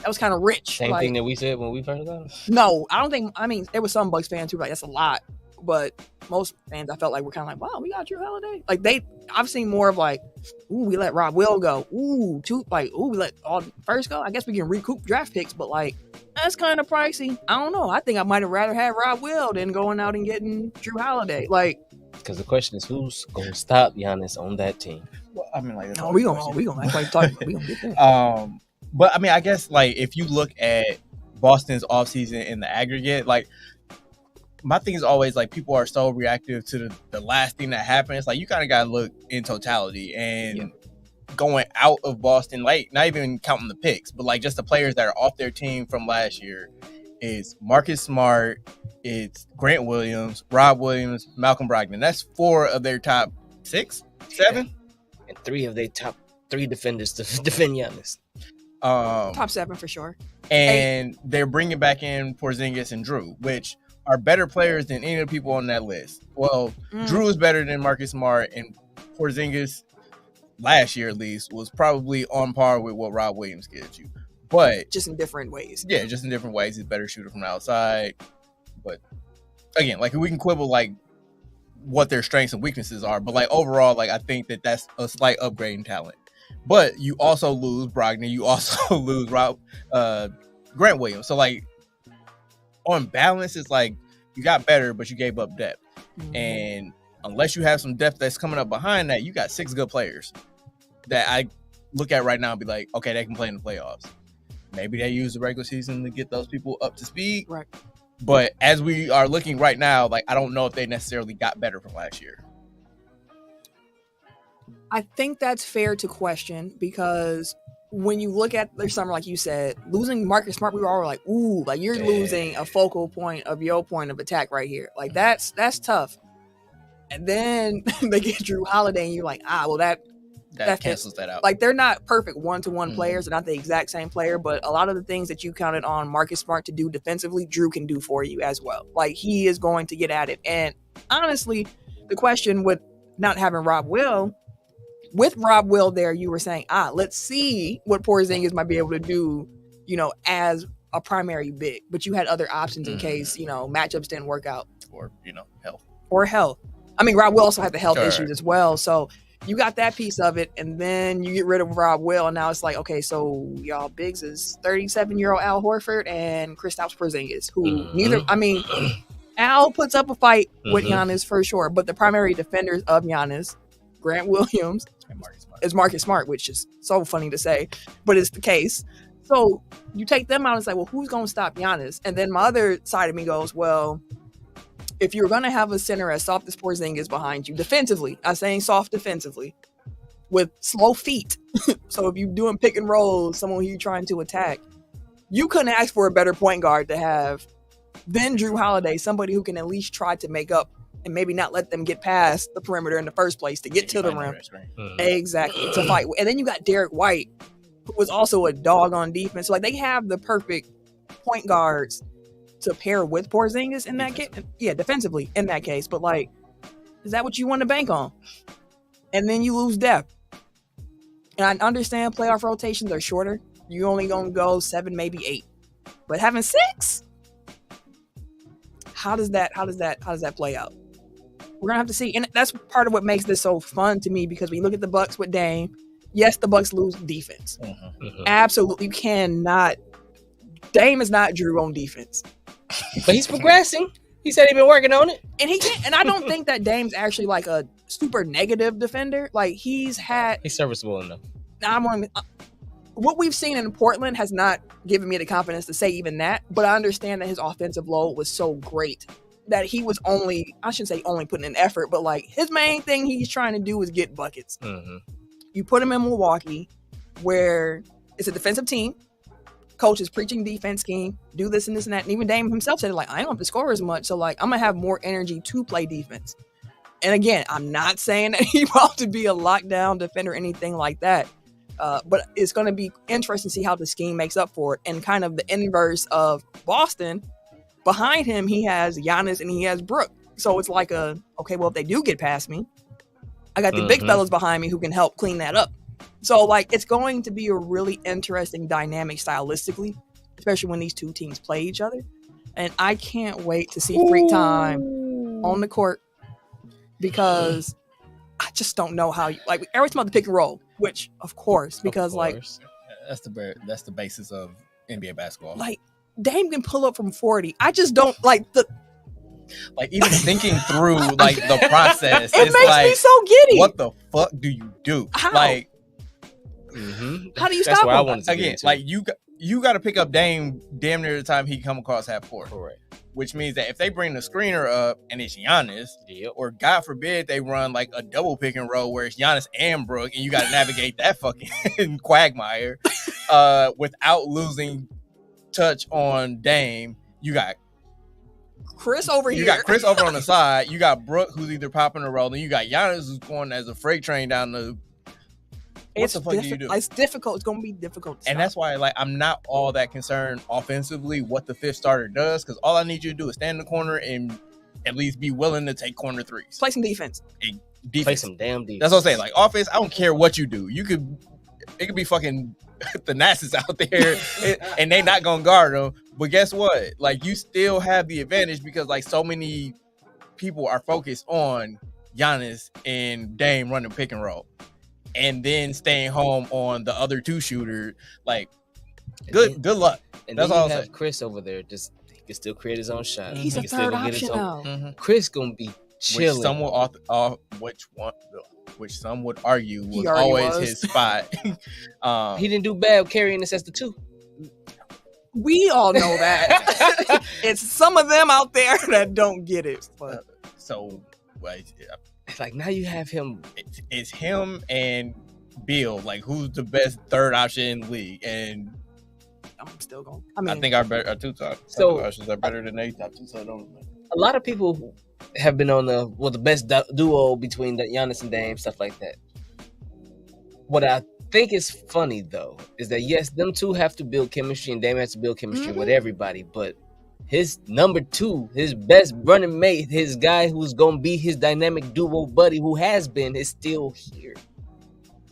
was kind of rich. Same thing that we said when we first got it? No, I don't think, I mean, there was some Bucks fans who were like, that's a lot. But most fans, I felt like, were kind of like, wow, we got Jrue Holiday. Like, I've seen more of like, ooh, we let Rob Will go. Ooh, we let all first go. I guess we can recoup draft picks, but like, that's kind of pricey. I don't know. I think I might have rather had Rob Will than going out and getting Jrue Holiday. Like, because the question is, who's going to stop Giannis on that team? Well, I mean, like, no, we gonna act like talking. We gonna get there. But I mean, I guess like if you look at Boston's offseason in the aggregate, like, my thing is always like, people are so reactive to the last thing that happens. Like, you kind of got to look in totality and going out of Boston, like, not even counting the picks, but like just the players that are off their team from last year is Marcus Smart, it's Grant Williams, Rob Williams, Malcolm Brogdon. That's 4 of their top 6, 7, and 3 of their top 3 defenders to defend Giannis. Top 7 for sure. And they're bringing back in Porzingis and Jrue, which are better players than any of the people on that list. Well, Jrue is better than Marcus Smart, and Porzingis, last year at least, was probably on par with what Rob Williams gives you. But just in different ways. Yeah, just in different ways. He's a better shooter from the outside. But again, like, we can quibble like what their strengths and weaknesses are, but like overall, like, I think that that's a slight upgrade in talent. But you also lose Brogdon, you also lose Grant Williams. So like, on balance, it's like you got better, but you gave up depth. And unless you have some depth that's coming up behind that, you got 6 good players that I look at right now and be like, okay, they can play in the playoffs. Maybe they use the regular season to get those people up to speed. Right. But as we are looking right now, like, I don't know if they necessarily got better from last year. I think that's fair to question because when you look at their summer, like you said, losing Marcus Smart, we were all like, ooh, like you're losing a focal point of your point of attack right here. Like that's tough. And then they get Jrue Holiday and you're like, well, that cancels that out. Like they're not perfect one-to-one players. They're not the exact same player, but a lot of the things that you counted on Marcus Smart to do defensively, Jrue can do for you as well. Like he is going to get at it. And honestly, the question with not having with Rob Will there, you were saying, let's see what Porzingis might be able to do, as a primary big. But you had other options in case, matchups didn't work out. Health. I mean, Rob Will also had the health issues as well. So you got that piece of it, and then you get rid of Rob Will, and now it's like, okay, so y'all bigs is 37-year-old Al Horford and Kristaps Porzingis, who Al puts up a fight with Giannis for sure, but the primary defenders of Giannis, Grant Williams, is Marcus Smart, which is so funny to say, but it's the case. So you take them out and say, well, who's going to stop Giannis? And then my other side of me goes, well, if you're going to have a center as soft as Porzingis behind you, defensively, I'm saying soft defensively, with slow feet. So if you're doing pick and roll, someone who you're trying to attack, you couldn't ask for a better point guard to have than Jrue Holiday, somebody who can at least try to make up and maybe not let them get past the perimeter in the first place to get to the rim. Exactly, to fight. And then you got Derek White, who was also a dog on defense. So, like, they have the perfect point guards to pair with Porzingis in that case. Yeah, defensively in that case. But, like, is that what you want to bank on? And then you lose depth. And I understand playoff rotations are shorter. You're only going to go 7, maybe 8. But having 6? How does that play out? We're gonna have to see, and that's part of what makes this so fun to me, because when you look at the Bucks with Dame, yes, the Bucks lose defense. Absolutely, you cannot. Dame is not Jrue on defense, but he's progressing. He said he's been working on it, and he can't. And I don't think that Dame's actually like a super negative defender. Like he's serviceable enough. What we've seen in Portland has not given me the confidence to say even that, but I understand that his offensive load was so great that he was only putting in effort, but like his main thing he's trying to do is get buckets. You put him in Milwaukee, where it's a defensive team. Coach is preaching defense scheme, do this and this and that. And even Dame himself said, like, I don't have to score as much, so like I'm gonna have more energy to play defense. And again, I'm not saying that he ought to be a lockdown defender or anything like that. But it's going to be interesting to see how the scheme makes up for it. And kind of the inverse of Boston, behind him, he has Giannis and he has Brook. So it's like if they do get past me, I got the big fellas behind me who can help clean that up. So like it's going to be a really interesting dynamic stylistically, especially when these two teams play each other. And I can't wait to see Freak Time on the court, because I just don't know how every time the pick and roll, which of course, because that's the basis of NBA basketball. Like Dame can pull up from 40. I just don't even thinking through the process. It makes me so giddy. What the fuck do you do? How? How do you stop him? Again, you got to pick up Dame damn near the time he come across half court. Correct. Which means that if they bring the screener up and it's Giannis, or God forbid they run like a double pick and roll where it's Giannis and Brook, and you got to navigate that fucking quagmire without losing touch on Dame. You got Chris over here. You got Chris over on the side. You got Brook, who's either popping or rolling. You got Giannis, who's going as a freight train down the. What the fuck do you do? It's difficult. It's going to be difficult. And that's why, I'm not all that concerned offensively what the fifth starter does, because all I need you to do is stand in the corner and at least be willing to take corner threes. Play some defense. Play some damn defense. That's what I'm saying. Offense, I don't care what you do. It could be fucking the Nazis out there, and they not gonna guard them. But guess what? You still have the advantage because so many people are focused on Giannis and Dame running pick and roll, and then staying home on the other two shooter. Good luck. And that's then all you I'm have saying. Chris over there. Just he can still create his own shot. He's a third option now. Mm-hmm. Chris gonna be chilling. Which some would argue was always his spot. He didn't do bad carrying this as the 2. We all know that. It's some of them out there that don't get it. But. like now you have him. It's him and Beal. Like, who's the best third option in the league? And I'm still going. I think our two top options are better than their top two. So I don't. A lot of people have been on the best duo between Giannis and Dame, stuff like that. What I think is funny though is that yes, them two have to build chemistry, and Dame has to build chemistry with everybody, but his number two, his best running mate, his guy who's gonna be his dynamic duo buddy, who has been, is still here.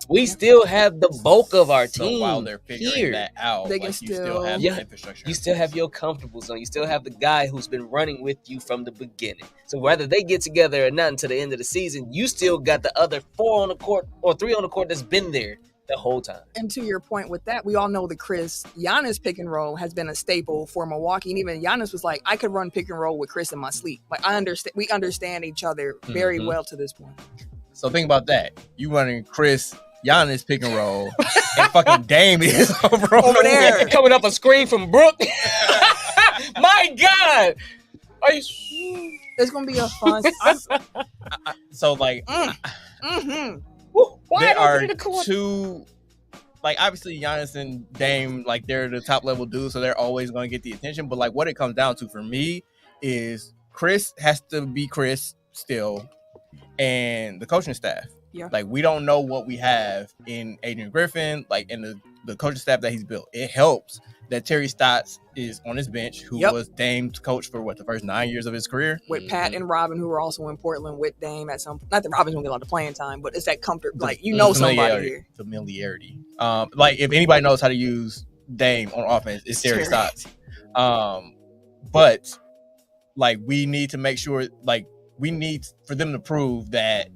We still have the bulk of our team while they're figuring that out. They can still have the infrastructure. You still have your comfortable zone. You still have the guy who's been running with you from the beginning. So whether they get together or not until the end of the season, you still got the other 4 on the court or 3 on the court that's been there the whole time. And to your point with that, we all know the Chris-Giannis pick and roll has been a staple for Milwaukee. And even Giannis was like, I could run pick and roll with Chris in my sleep. Like, we understand each other very well to this point. So think about that. You running Giannis pick and roll, and fucking Dame is over there coming up a screen from Brooke. My God, are you? It's gonna be a fun. So like, there are two. Like, obviously Giannis and Dame, like, they're the top level dudes, so they're always going to get the attention. But like, what it comes down to for me is Chris has to be Chris still, and the coaching staff. Yeah. Like, we don't know what we have in Adrian Griffin, like in the coaching staff that he's built. It helps that Terry Stotts is on his bench, who was Dame's coach for the first 9 years of his career. With Pat and Robin, who were also in Portland with Dame at some point. Not that Robin's gonna get a lot of playing time, but it's that comfort, like, you know, somebody here. Familiarity. Like, if anybody knows how to use Dame on offense, it's Terry Stotts. But like, we need to make sure, like, we need for them to prove that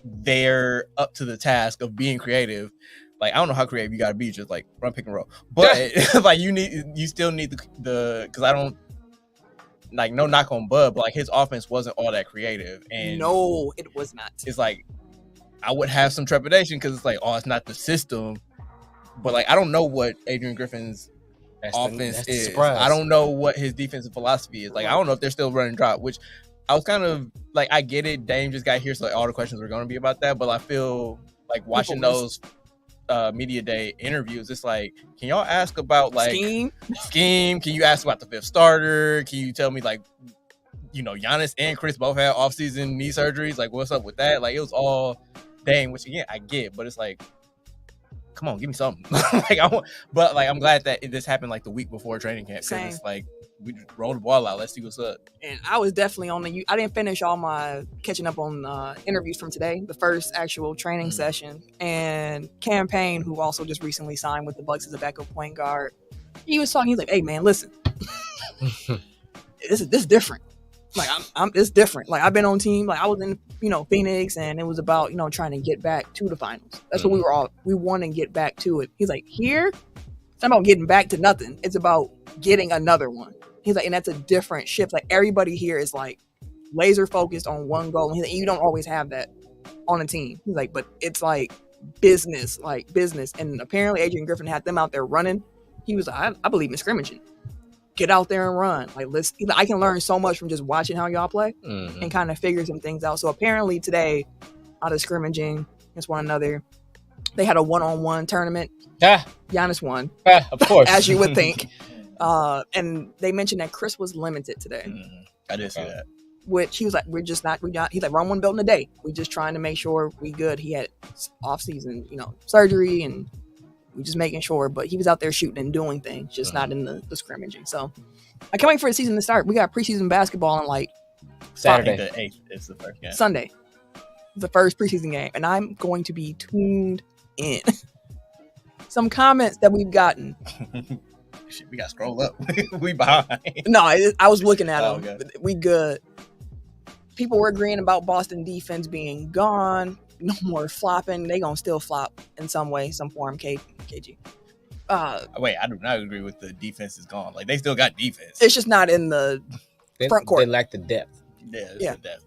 they're up to the task of being creative. Like, I don't know how creative you gotta be, just like run pick and roll. But like, you still need the because I don't like, no knock on Bud, but like, his offense wasn't all that creative. And no, it was not. It's like, I would have some trepidation because it's like, oh, it's not the system. But like, I don't know what Adrian Griffin's offense is. I don't know what his defensive philosophy is. Like, I don't know if they're still running drop, which I was kind of like, I get it. Dame just got here, so like, all the questions were going to be about that. But I feel like watching those media day interviews, it's like, can y'all ask about like scheme? Can you ask about the fifth starter? Can you tell me, like, you know, Giannis and Chris both had offseason knee surgeries? Like, what's up with that? Like, it was all Dame, which again I get, but it's like, come on, give me something. Like, but like, I'm glad that this happened like the week before training camp, because it's like, we just roll the ball out. Let's see what's up. And I was definitely on I didn't finish all my catching up on interviews from today, the first actual training session. And Campaign, who also just recently signed with the Bucks as a backup point guard, he was talking. He's like, "Hey man, listen, this is different. Like, it's different. Like, I've been on team. Like, I was in, Phoenix, and it was about, trying to get back to the finals. That's what we want to get back to it." He's like, here, it's not about getting back to nothing. It's about getting another one. He's like, and that's a different shift. Like, everybody here is like laser focused on one goal. And he's like, you don't always have that on a team. He's like, but it's like business. And apparently Adrian Griffin had them out there running. He was like, I believe in scrimmaging. Get out there and run. Like, I can learn so much from just watching how y'all play and kind of figure some things out. So apparently today, out of scrimmaging against one another, they had a one-on-one tournament. Giannis won, of course, as you would think. And they mentioned that Chris was limited today. I did see that. Which he was like, he's like, run one built in a day. We just trying to make sure we good. He had off-season, surgery, and we just making sure. But he was out there shooting and doing things, just not in the scrimmaging. So I can't wait for the season to start. We got preseason basketball on like Saturday. The 8th is the first game. Sunday, the first preseason game, and I'm going to be tuned in. Some comments that we've gotten. Shit, we got to scroll up. We behind. No, I was looking at them. Okay. We good. People were agreeing about Boston defense being gone. No more flopping. They gonna still flop in some way, some form. KG. Wait, I do not agree with the defense is gone. Like, they still got defense. It's just not in the front court. They lack the depth. Yeah. The depth.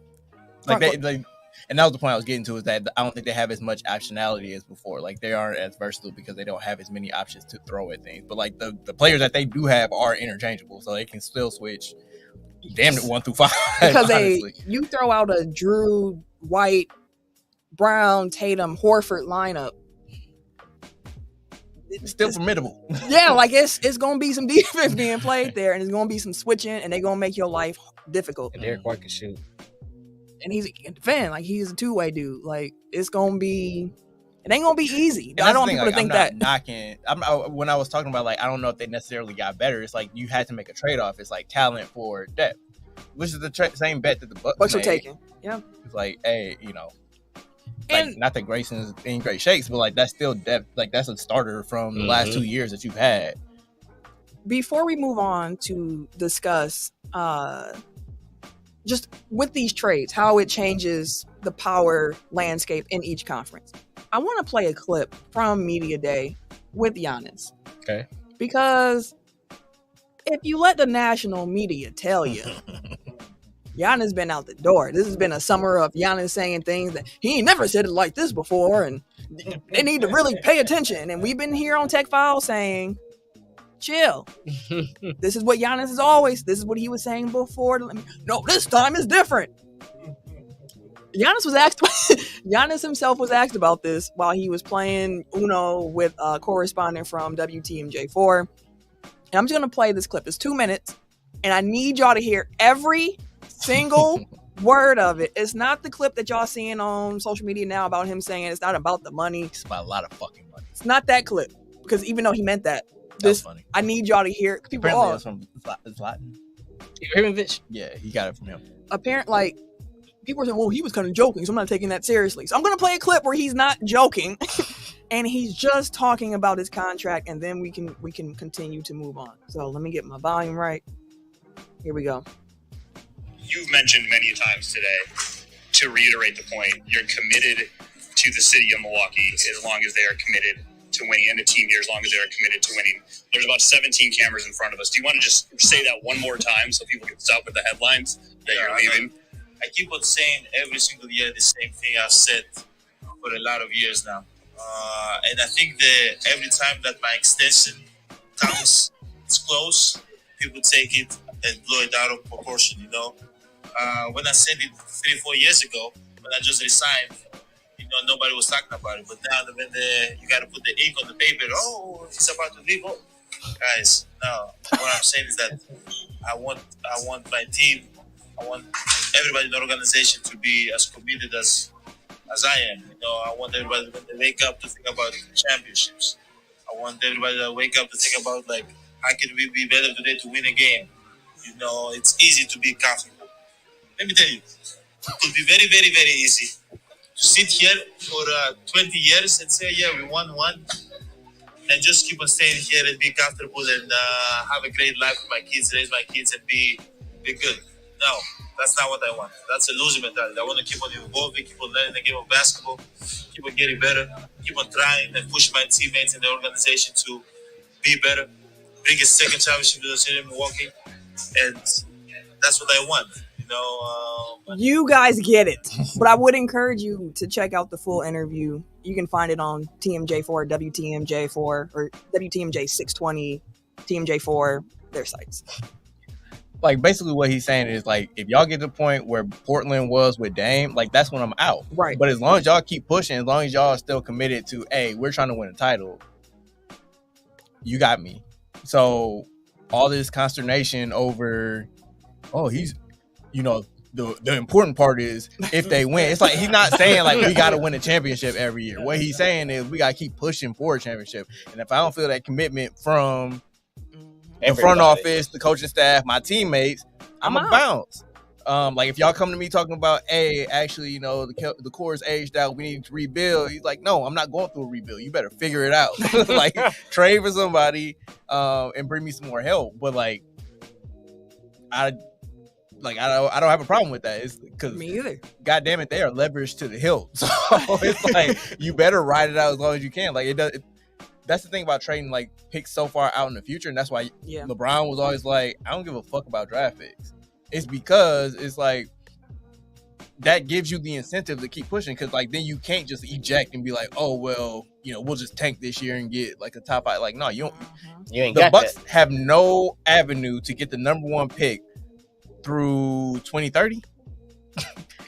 Like, and that was the point I was getting to, is that I don't think they have as much optionality as before. Like, they aren't as versatile because they don't have as many options to throw at things. But like, the players that they do have are interchangeable, so they can still switch damn it 1 through 5. Because you throw out a Jrue White, Brown, Tatum, Horford lineup. It's still formidable. Yeah, like it's gonna be some defense being played there, and it's gonna be some switching, and they're gonna make your life difficult. And Derek White can shoot, and he can defend. Like he's a two-way dude. Like it ain't gonna be easy. I don't want people to think that. When I was talking about like I don't know if they necessarily got better. It's like you had to make a trade-off. It's like talent for depth, which is the same bet that the Bucks are taking. Yeah, it's like hey, like, not that Grayson's in great shakes, but like that's still depth. Like that's a starter from the last 2 years that you've had. Before we move on to discuss just with these trades, how it changes the power landscape in each conference, I want to play a clip from Media Day with Giannis. Okay. Because if you let the national media tell you, Giannis been out the door. This has been a summer of Giannis saying things that he ain't never said it like this before, and they need to really pay attention. And we've been here on Tech File saying, chill. This is what Giannis is always. This is what he was saying before. No, this time is different. Giannis himself was asked about this while he was playing Uno with a correspondent from WTMJ4. And I'm just going to play this clip. It's 2 minutes, and I need y'all to hear every single word of it. It's not the clip that y'all seeing on social media now about him saying it's not about the money. It's about a lot of fucking money. It's not that clip, because even though he meant that, funny. I need y'all to hear it. People apparently from Zlatan. Ibrahimovic? Yeah, he got it from him. Apparently, like, people were saying, well, he was kind of joking, so I'm not taking that seriously. So I'm going to play a clip where he's not joking, and he's just talking about his contract, and then we can continue to move on. So let me get my volume right. Here we go. You've mentioned many times today, to reiterate the point, you're committed to the city of Milwaukee as long as they are committed to winning, and the team here as long as they are committed to winning. There's about 17 cameras in front of us. Do you want to just say that one more time so people can stop with the headlines that you're leaving? I keep on saying every single year the same thing I've said for a lot of years now. And I think that every time that my extension comes close, people take it and blow it out of proportion, When I said it 3-4 years ago, when I just resigned, nobody was talking about it. But now when you got to put the ink on the paper, oh, he's about to leave. Oh. Guys, no. What I'm saying is that I want my team, I want everybody in the organization to be as committed as I am. I want everybody when they wake up to think about championships. I want everybody to wake up to think about like how can we be better today to win a game. It's easy to be comfortable. Let me tell you, it could be very, very, very easy to sit here for 20 years and say, yeah, we won one, and just keep on staying here and be comfortable and have a great life with my kids, raise my kids, and be good. No, that's not what I want. That's a losing mentality. I want to keep on evolving, keep on learning the game of basketball, keep on getting better, keep on trying and push my teammates in the organization to be better, bring a second championship to the city of Milwaukee, and that's what I want. You guys get it, but I would encourage you to check out the full interview. You can find it on TMJ4, WTMJ4, or WTMJ 620, TMJ4, their sites. Like basically what he's saying is like if y'all get to the point where Portland was with Dame, like that's when I'm out. Right. But as long as y'all keep pushing, as long as y'all are still committed to, hey, we're trying to win a title, you got me. So all this consternation over, oh, he's the important part is if they win. It's like he's not saying like we got to win a championship every year. What he's saying is we got to keep pushing for a championship. And if I don't feel that commitment from the front office, the coaching staff, my teammates, I'm going to bounce. Like if y'all come to me talking about, hey, actually, the core is aged out, we need to rebuild. He's like, no, I'm not going through a rebuild. You better figure it out. Like trade for somebody and bring me some more help. But I don't have a problem with that. It's because me either. God damn it, they are leveraged to the hilt. So it's like you better ride it out as long as you can. Like that's the thing about trading like picks so far out in the future, and that's why LeBron was always like, I don't give a fuck about draft picks. It's because it's like that gives you the incentive to keep pushing, because like then you can't just eject and be like, oh well, we'll just tank this year and get like a top 5. Like no, you don't. You ain't the got Bucks that. Have no avenue to get the number 1 pick through 2030.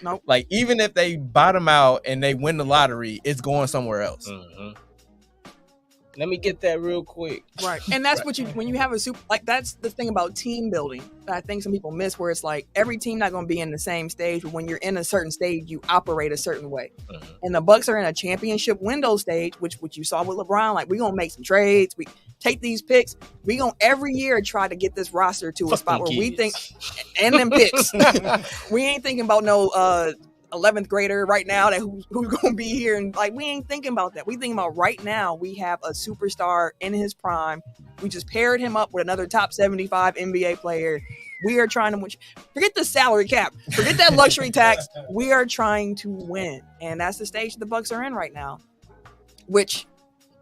Nope. Like, even if they bottom out and they win the lottery, it's going somewhere else. Mm-hmm. Let me get that real quick. Right. And that's what when you have a super, like, that's the thing about team building that I think some people miss, where it's like every team not going to be in the same stage, but when you're in a certain stage, you operate a certain way. Mm-hmm. And the Bucks are in a championship window stage, which you saw with LeBron. Like, we're going to make some trades. We take these picks. We're going to every year try to get this roster to a spot where we think, and them picks. We ain't thinking about no 11th grader right now that who's gonna be here, and like we ain't thinking about that. We thinking about right now we have a superstar in his prime. We just paired him up with another top 75 NBA player. We are trying to forget the salary cap, forget that luxury tax. We are trying to win, and that's the stage the Bucks are in right now. Which,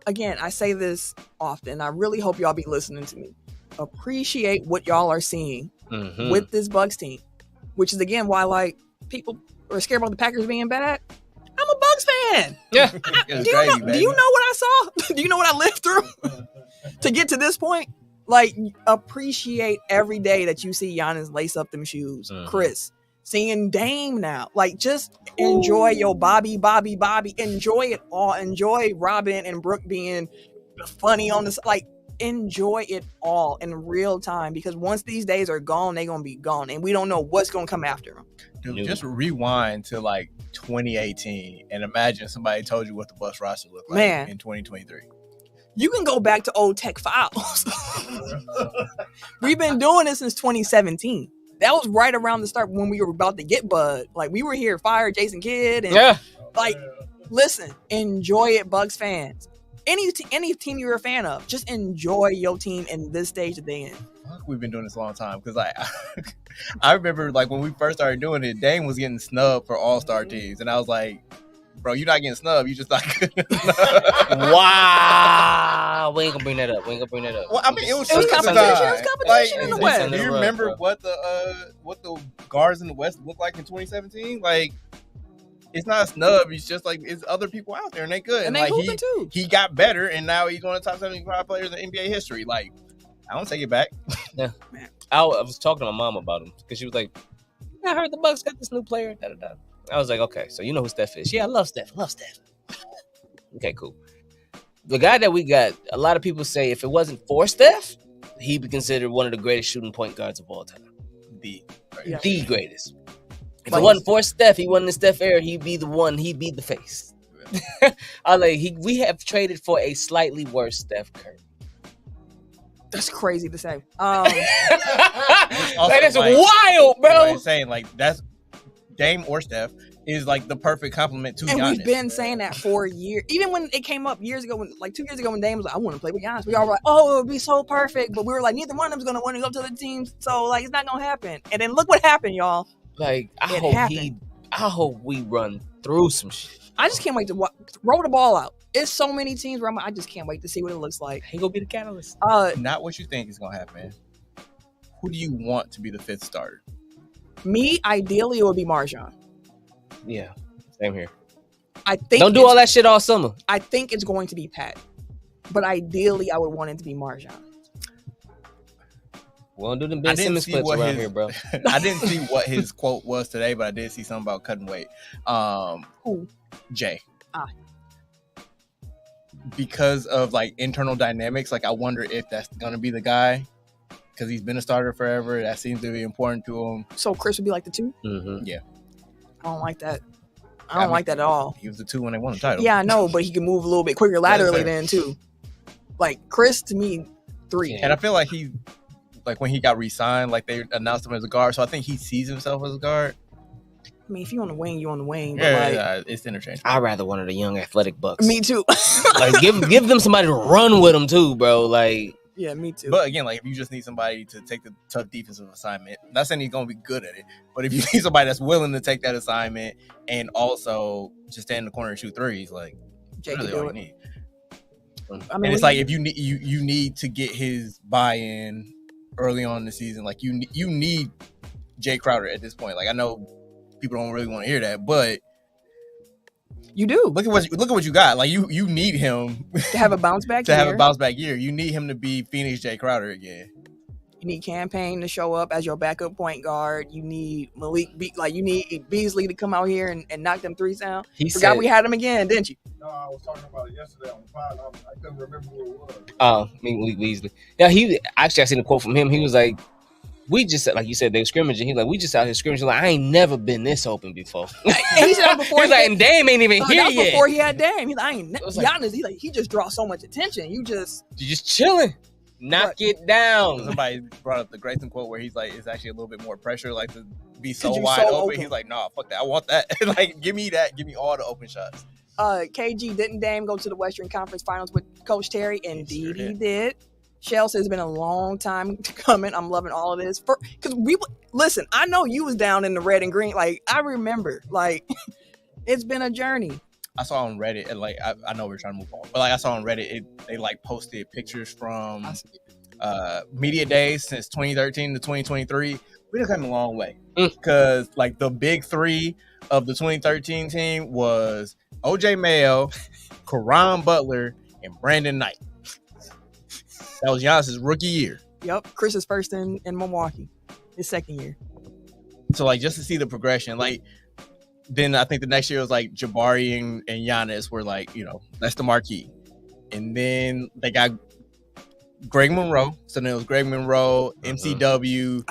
again, I say this often. I really hope y'all be listening to me. Appreciate what y'all are seeing with this Bucks team, which is again why like people are scared about the Packers being bad. I'm a Bucks fan. Yeah. Do you know what I saw? Do you know what I lived through to get to this point? Like, appreciate every day that you see Giannis lace up them shoes. Chris, seeing Dame now. Like, just enjoy your Bobby. Enjoy it all. Enjoy Robin and Brooke being funny on this. Like, enjoy it all in real time, because once these days are gone, they're going to be gone, and we don't know what's going to come after them. Dude, just rewind to like 2018 and imagine somebody told you what the Bucks roster looked like in 2023. You can go back to old tech files. We've been doing this since 2017. That was right around the start when we were about to get Bud. Like, we were here, fire Jason Kidd, and listen, enjoy it, Bucks fans. Any team you're a fan of, just enjoy your team in this stage that they're in. We've been doing this a long time, because like I remember like when we first started doing it, Dame was getting snubbed for all-star teams, and I was like, bro, you're not getting snubbed, you just not good enough. Wow, we ain't gonna bring that up. Well, I mean, it was competition. It was competition in the West. Do you remember what the guards in the West looked like in 2017? Like, it's not a snub. It's just like it's other people out there, and they good. And they like hooping too. He got better, and now he's one of the top 75 players in NBA history. Like, I don't take it back. Yeah, I was talking to my mom about him because she was like, "I heard the Bucks got this new player." Da-da-da. I was like, "Okay, so you know who Steph is?" Yeah, I love Steph. Okay, cool. The guy that we got, a lot of people say if it wasn't for Steph, he'd be considered one of the greatest shooting point guards of all time. The greatest. If it wasn't for Steph, he wasn't in Steph era, he'd be the one, he'd be the face. We have traded for a slightly worse Steph Curry. That's crazy to say. That is wild, bro. I'm saying, like, that's Dame or Steph is like the perfect compliment to Giannis. And we've been saying that for years. Even when it came up years ago, like 2 years ago, when Dame was like, I want to play with Giannis. We all were like, oh, it would be so perfect. But we were like, neither one of them's going to want to go to the teams. So, like, it's not going to happen. And then look what happened, y'all. Like, I hope we run through some shit. I just can't wait to roll the ball out. It's so many teams where I just can't wait to see what it looks like. He gonna be the catalyst. Not what you think is gonna happen. Who do you want to be the 5th starter? Me, ideally, it would be MarJon. Yeah, same here. I think don't do all that shit all summer. I think it's going to be Pat, but ideally, I would want it to be MarJon. We don't do them Ben Simmons clips around here, bro. I didn't see what his quote was today, but I did see something about cutting weight. Who? Jay. Because of like internal dynamics, like I wonder if that's gonna be the guy, because he's been a starter forever. That seems to be important to him. So Chris would be like the 2? Mm-hmm. Yeah. I don't like that. I don't like that at all. He was the 2 when they won the title. Yeah, I know, but he can move a little bit quicker laterally than 2. Like Chris, to me, 3. And I feel like he, like when he got re-signed, like they announced him as a guard, so I think he sees himself as a guard. I mean, if you're on the wing, you're on the wing. But yeah, it's interchangeable. I'd rather one of the young athletic Bucks. Me too. Like give them somebody to run with them too, bro. Like, yeah, me too. But again, like if you just need somebody to take the tough defensive assignment, not saying he's gonna be good at it, but if you need somebody that's willing to take that assignment and also just stand in the corner and shoot threes, like Jake really can do all it. you need. I mean, and it's like if you need to get his buy-in early on in the season, like you need Jay Crowder at this point. Like I know people don't really want to hear that, but you do. Look at what you got. Like you need him to have a bounce back. Have a bounce back year. You need him to be Phoenix Jay Crowder again. You need Campaign to show up as your backup point guard. You need you need Beasley to come out here and knock them threes down. He forgot we had him again, didn't you? No, I was talking about it yesterday on the pod. I couldn't remember who it was. Oh, Malik Beasley. Yeah, I seen a quote from him. He was like, "We just like you said they were scrimmaging. He's like, we just out here scrimmaging. Like I ain't never been this open before." And he said that before. He's like, and Dame ain't even here yet. Before he had Dame, he's like, I ain't. Giannis, he just draws so much attention. You just chilling. Knock it down. Somebody brought up the Grayson quote where he's like, it's actually a little bit more pressure, like to be so wide open. He's like, nah, fuck that. I want that. Like, give me that. Give me all the open shots. KG, didn't Dame go to the Western Conference Finals with Coach Terry? Indeed, he did. Shell says it's been a long time coming. I'm loving all of this. Because listen, I know you was down in the red and green. Like, I remember. Like, it's been a journey. I saw on Reddit, and like I know we're trying to move on, but like I saw on Reddit, they like posted pictures from media days since 2013 to 2023. We done come a long way because like the big three of the 2013 team was OJ Mayo, Caron Butler, and Brandon Knight. That was Giannis' rookie year. Yep, Chris's first in Milwaukee, his second year. So like just to see the progression, like. Then I think the next year was like Jabari and Giannis were like, that's the marquee. And then they got Greg Monroe. So then it was Greg Monroe, MCW,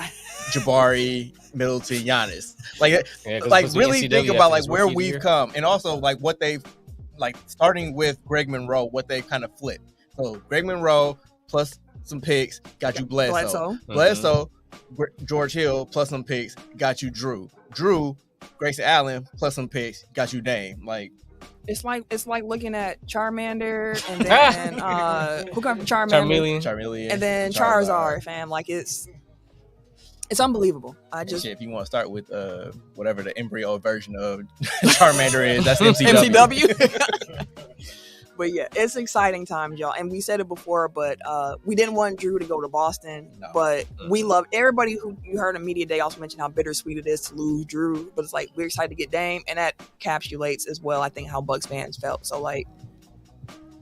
Jabari, Middleton, Giannis. Like really think about like where we've come. And also like what they've like starting with Greg Monroe, what they kind of flipped. So Greg Monroe plus some picks got you Bledsoe. Bledsoe, George Hill plus some picks got you Jrue. Jrue, Grayson Allen plus some picks got you Dame. Like it's like looking at Charmander and then who comes from Charmeleon and then Charizard, fam. Like it's unbelievable. If you want to start with whatever the embryo version of Charmander is, that's MCW. But yeah, it's exciting times, y'all. And we said it before, but we didn't want Jrue to go to Boston. No. But we love everybody who you heard on Media Day also mentioned how bittersweet it is to lose Jrue. But it's like we're excited to get Dame, and that encapsulates as well, I think, how Bucks fans felt. So like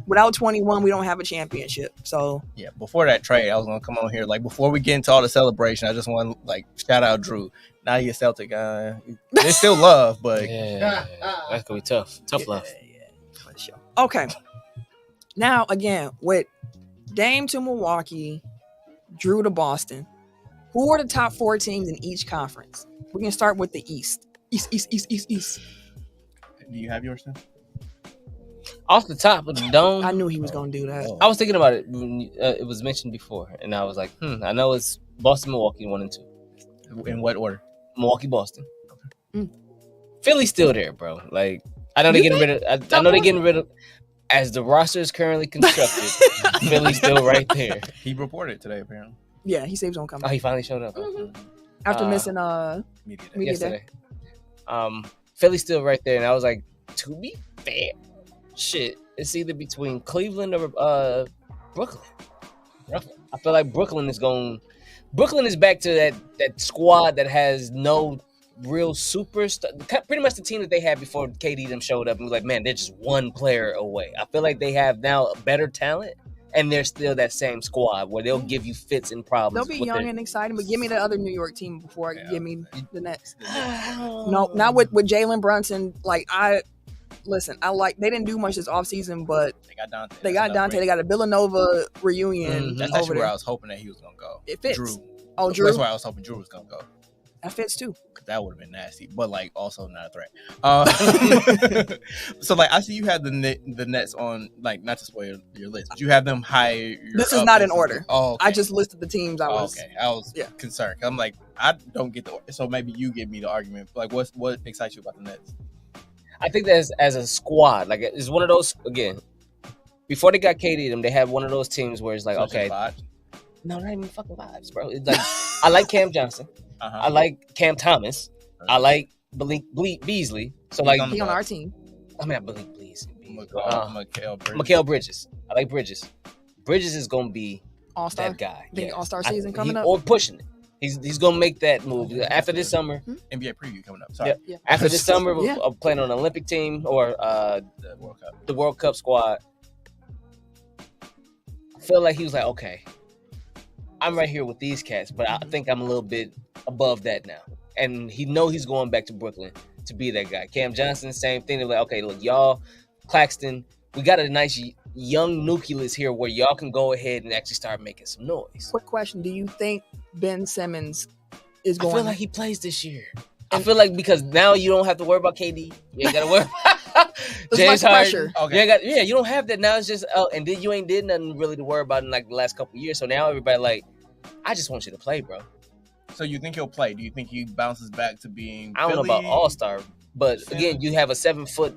without 21, we don't have a championship. So yeah, before that trade, I was gonna come on here. Like before we get into all the celebration, I just want to like shout out Jrue. Now you're a Celtic guy. There's still love, but yeah, that's gonna be tough. Tough love. Okay. Now, again, with Dame to Milwaukee, Jrue to Boston, who are the top 4 teams in each conference? We can start with the East. East. Do you have yours now? Off the top of the dome. I knew he was going to do that. I was thinking about it when it was mentioned before, and I was like, I know it's Boston, Milwaukee, 1 and 2. In what order? Milwaukee, Boston. Okay. Philly's still there, bro. Like, I know they're getting rid of. I know they're getting rid of. As the roster is currently constructed, Philly's still right there. He reported today, apparently. Yeah, he said he was gonna come. Oh, he finally showed up after missing media day. Philly's still right there, and I was like, to be fair, shit, it's either between Cleveland or Brooklyn. I feel like Brooklyn is back to that squad that has no real superstar, pretty much the team that they had before KD them showed up and was like, man, they're just one player away. I feel like they have now a better talent, and they're still that same squad where they'll give you fits and problems. They'll be young and exciting, but give me the other New York team before give me the Nets. No, not with Jalen Brunson. Like I like they didn't do much this offseason, but they got Dante. They got a Villanova reunion. That's actually where I was hoping that he was gonna go. It fits. Jrue. Jrue. That's where I was hoping Jrue was gonna go. That fits too. That would have been nasty, but like also not a threat. So like I see you have the Nets on, like, not to spoil your list, but you have them higher. This is not in order. Oh, okay. I just listed the teams. I was concerned. I'm like, I don't get the order. So maybe you give me the argument. Like what excites you about the Nets? I think that as a squad, like it's one of those, again, before they got KD, they had one of those teams where it's like, okay, no, not even fucking vibes, bro. It's like I like Cam Johnson. I like Cam Thomas. I like Beasley. So like he on our team. I mean, I believe Beasley. Mikal Bridges. I like Bridges. Bridges is gonna be all-star that guy. All-star season coming up. Or pushing it. He's gonna make that move after this summer. NBA preview coming up. Sorry. Yeah. After this summer, I'm playing on an Olympic team or the World Cup squad. I feel like he was like, okay, I'm right here with these cats, but I think I'm a little bit above that now. And he's going back to Brooklyn to be that guy. Cam Johnson, same thing. They're like, okay, look, y'all, Claxton, we got a nice young nucleus here where y'all can go ahead and actually start making some noise. Quick question. Do you think Ben Simmons is going? I feel like he plays this year. I feel like because now you don't have to worry about KD. You ain't got to worry about James Harden. Okay. You don't have that. Now it's just, and then you ain't did nothing really to worry about in like the last couple of years. So now everybody like, I just want you to play, bro. So you think he'll play? Do you think he bounces back to being? I don't know about all-star, but again, you have a 7-foot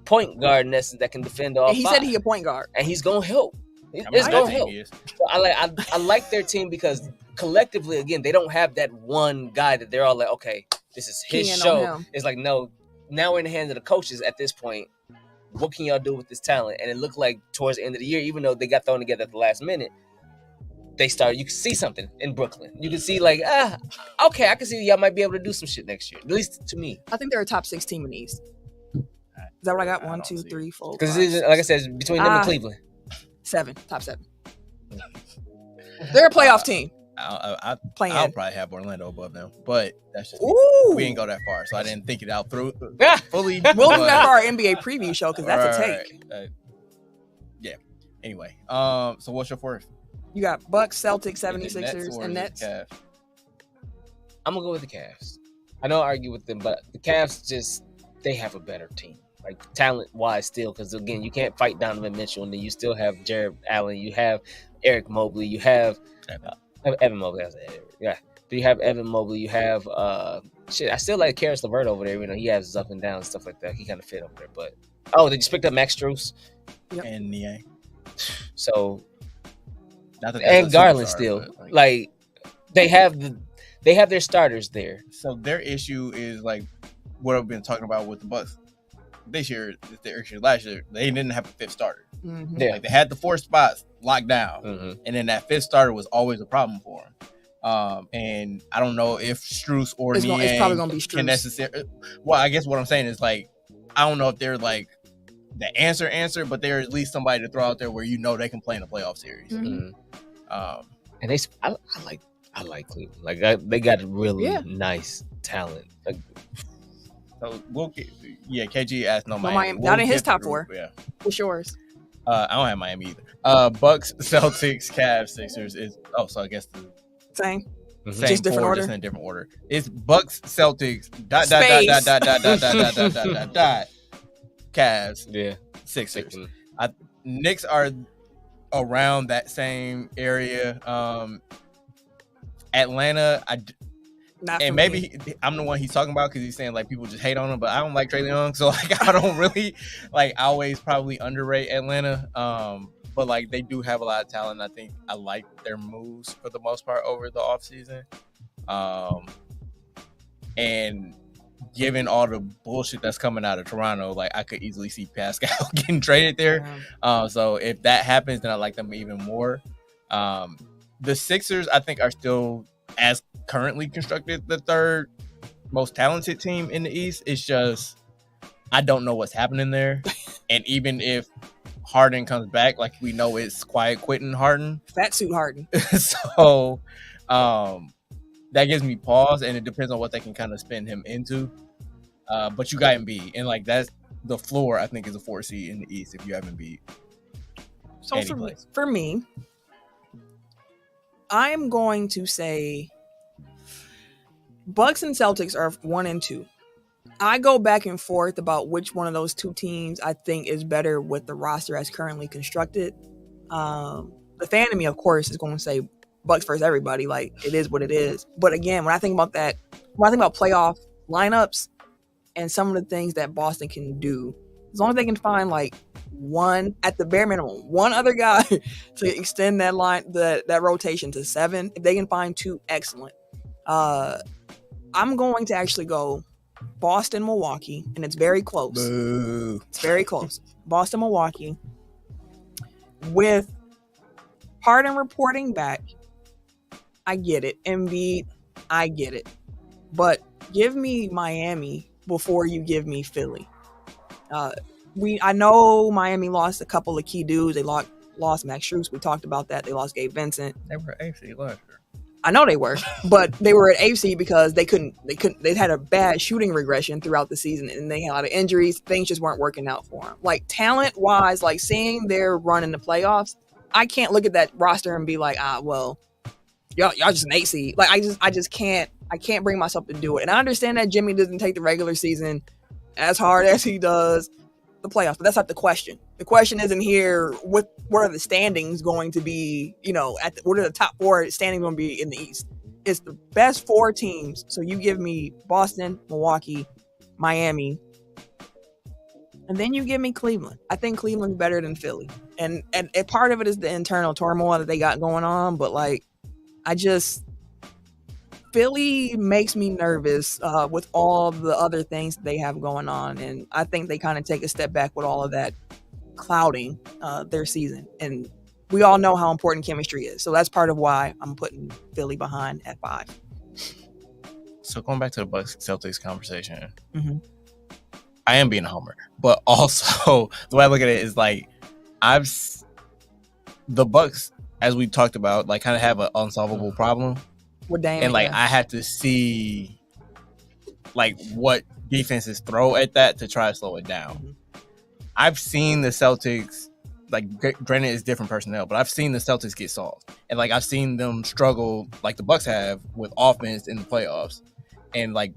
point guard in essence that can defend all. And he said he's a point guard, and he's gonna help. It's gonna help. So I like their team because collectively, again, they don't have that one guy that they're all like, okay, this is his show. It's like, no, now we're in the hands of the coaches at this point. What can y'all do with this talent? And it looked like towards the end of the year, even though they got thrown together at the last minute, you can see something in Brooklyn. You can see like, okay, I can see y'all might be able to do some shit next year. At least to me. I think they're a top 6 team in the East. Is that what I got? 1, 2, 3, 4. Because like I said, between them and Cleveland. 7, top 7. They're a playoff team. I'll probably have Orlando above them, but that's just we ain't go that far, so I didn't think it out through fully. We'll do that for our NBA preview show because that's a take. Yeah. Anyway, so what's your first? You got Bucks, Celtics, 76ers, and Nets. I'm gonna go with the Cavs. I don't argue with them, but the Cavs they have a better team, like talent-wise still, because again, you can't fight Donovan Mitchell, and then you still have Jared Allen, you have Eric Mobley, you have Evan Mobley. Yeah, but you have Evan Mobley, you have I still like Karis LeVert over there. You know, he has his up and down and stuff like that. He kind of fit over there, but they just picked up Max Strus and Nia. So. And Garland still like they have their starters there. So their issue is like what I've been talking about with the Bucks this year. Their issue last year, they didn't have a 5th starter. Mm-hmm. Yeah, like they had the 4 spots locked down, and then that 5th starter was always a problem for them. And I don't know if Strus or Niang it's probably gonna be Strus. Can necessarily. Well, I guess what I'm saying is like I don't know if they're like the answer, but they're at least somebody to throw out there where they can play in a playoff series. Mm-hmm. And I like Cleveland. Like they got really nice talent. Like, so KG asked Miami. Not in his top 4. Yeah, what's yours? I don't have Miami either. Bucks, Celtics, Cavs, Sixers is. Oh, so I guess the same. Same just different order. Just in a different order. It's Bucks, Celtics. Cavs. Yeah. Sixers. Knicks are around that same area. Atlanta, and maybe I'm the one he's talking about because he's saying like people just hate on him, but I don't like Trae Young, so like I don't really like. I always probably underrate Atlanta, but like they do have a lot of talent. I think I like their moves for the most part over the offseason. And given all the bullshit that's coming out of Toronto, like I could easily see Pascal getting traded there. So if that happens, then I like them even more. The Sixers, I think, are still, as currently constructed, the 3rd most talented team in the East. It's just I don't know what's happening there. And even if Harden comes back, like we know it's quiet quitting Harden. Fat suit Harden. So that gives me pause, and it depends on what they can kind of spin him into. But you got Embiid, and like that's the floor. I think is a 4 seed in the East if you have Embiid. So for me, I'm going to say Bucks and Celtics are 1 and 2. I go back and forth about which one of those 2 teams I think is better with the roster as currently constructed. The fan in me, of course, is going to say Bucks versus everybody. Like, it is what it is. But again, when I think about playoff lineups and some of the things that Boston can do, as long as they can find like one, at the bare minimum, one other guy to extend that line, that rotation to 7, if they can find 2, excellent. I'm going to actually go Boston, Milwaukee, and it's very close. Boo. It's very close. Boston, Milwaukee. With Harden reporting back, I get it. Embiid, I get it. But give me Miami before you give me Philly. I know Miami lost a couple of key dudes. They lost lost Max Strus. We talked about that. They lost Gabe Vincent. They were AFC last year. I know they were, but they were at AFC because they had a bad shooting regression throughout the season, and they had a lot of injuries. Things just weren't working out for them. Like, talent-wise, like, seeing their run in the playoffs, I can't look at that roster and be like, well, y'all just an 8 seed. Like, I just can't bring myself to do it. And I understand that Jimmy doesn't take the regular season as hard as he does the playoffs, but that's not the question. The question isn't here, what are the standings going to be, what are the top 4 standings going to be in the East? It's the best 4 teams. So you give me Boston, Milwaukee, Miami, and then you give me Cleveland. I think Cleveland's better than Philly. And part of it is the internal turmoil that they got going on, but like, Philly makes me nervous with all the other things that they have going on. And I think they kind of take a step back with all of that clouding their season. And we all know how important chemistry is. So that's part of why I'm putting Philly behind at 5. So going back to the Bucks Celtics conversation, I am being a homer. But also, the way I look at it is like, the Bucks, as we talked about, like kind of have an unsolvable problem. And like, I had to see like what defenses throw at that to try to slow it down. I've seen the Celtics, like, granted it's different personnel, but I've seen the Celtics get soft, and like I've seen them struggle like the Bucks have with offense in the playoffs. And like,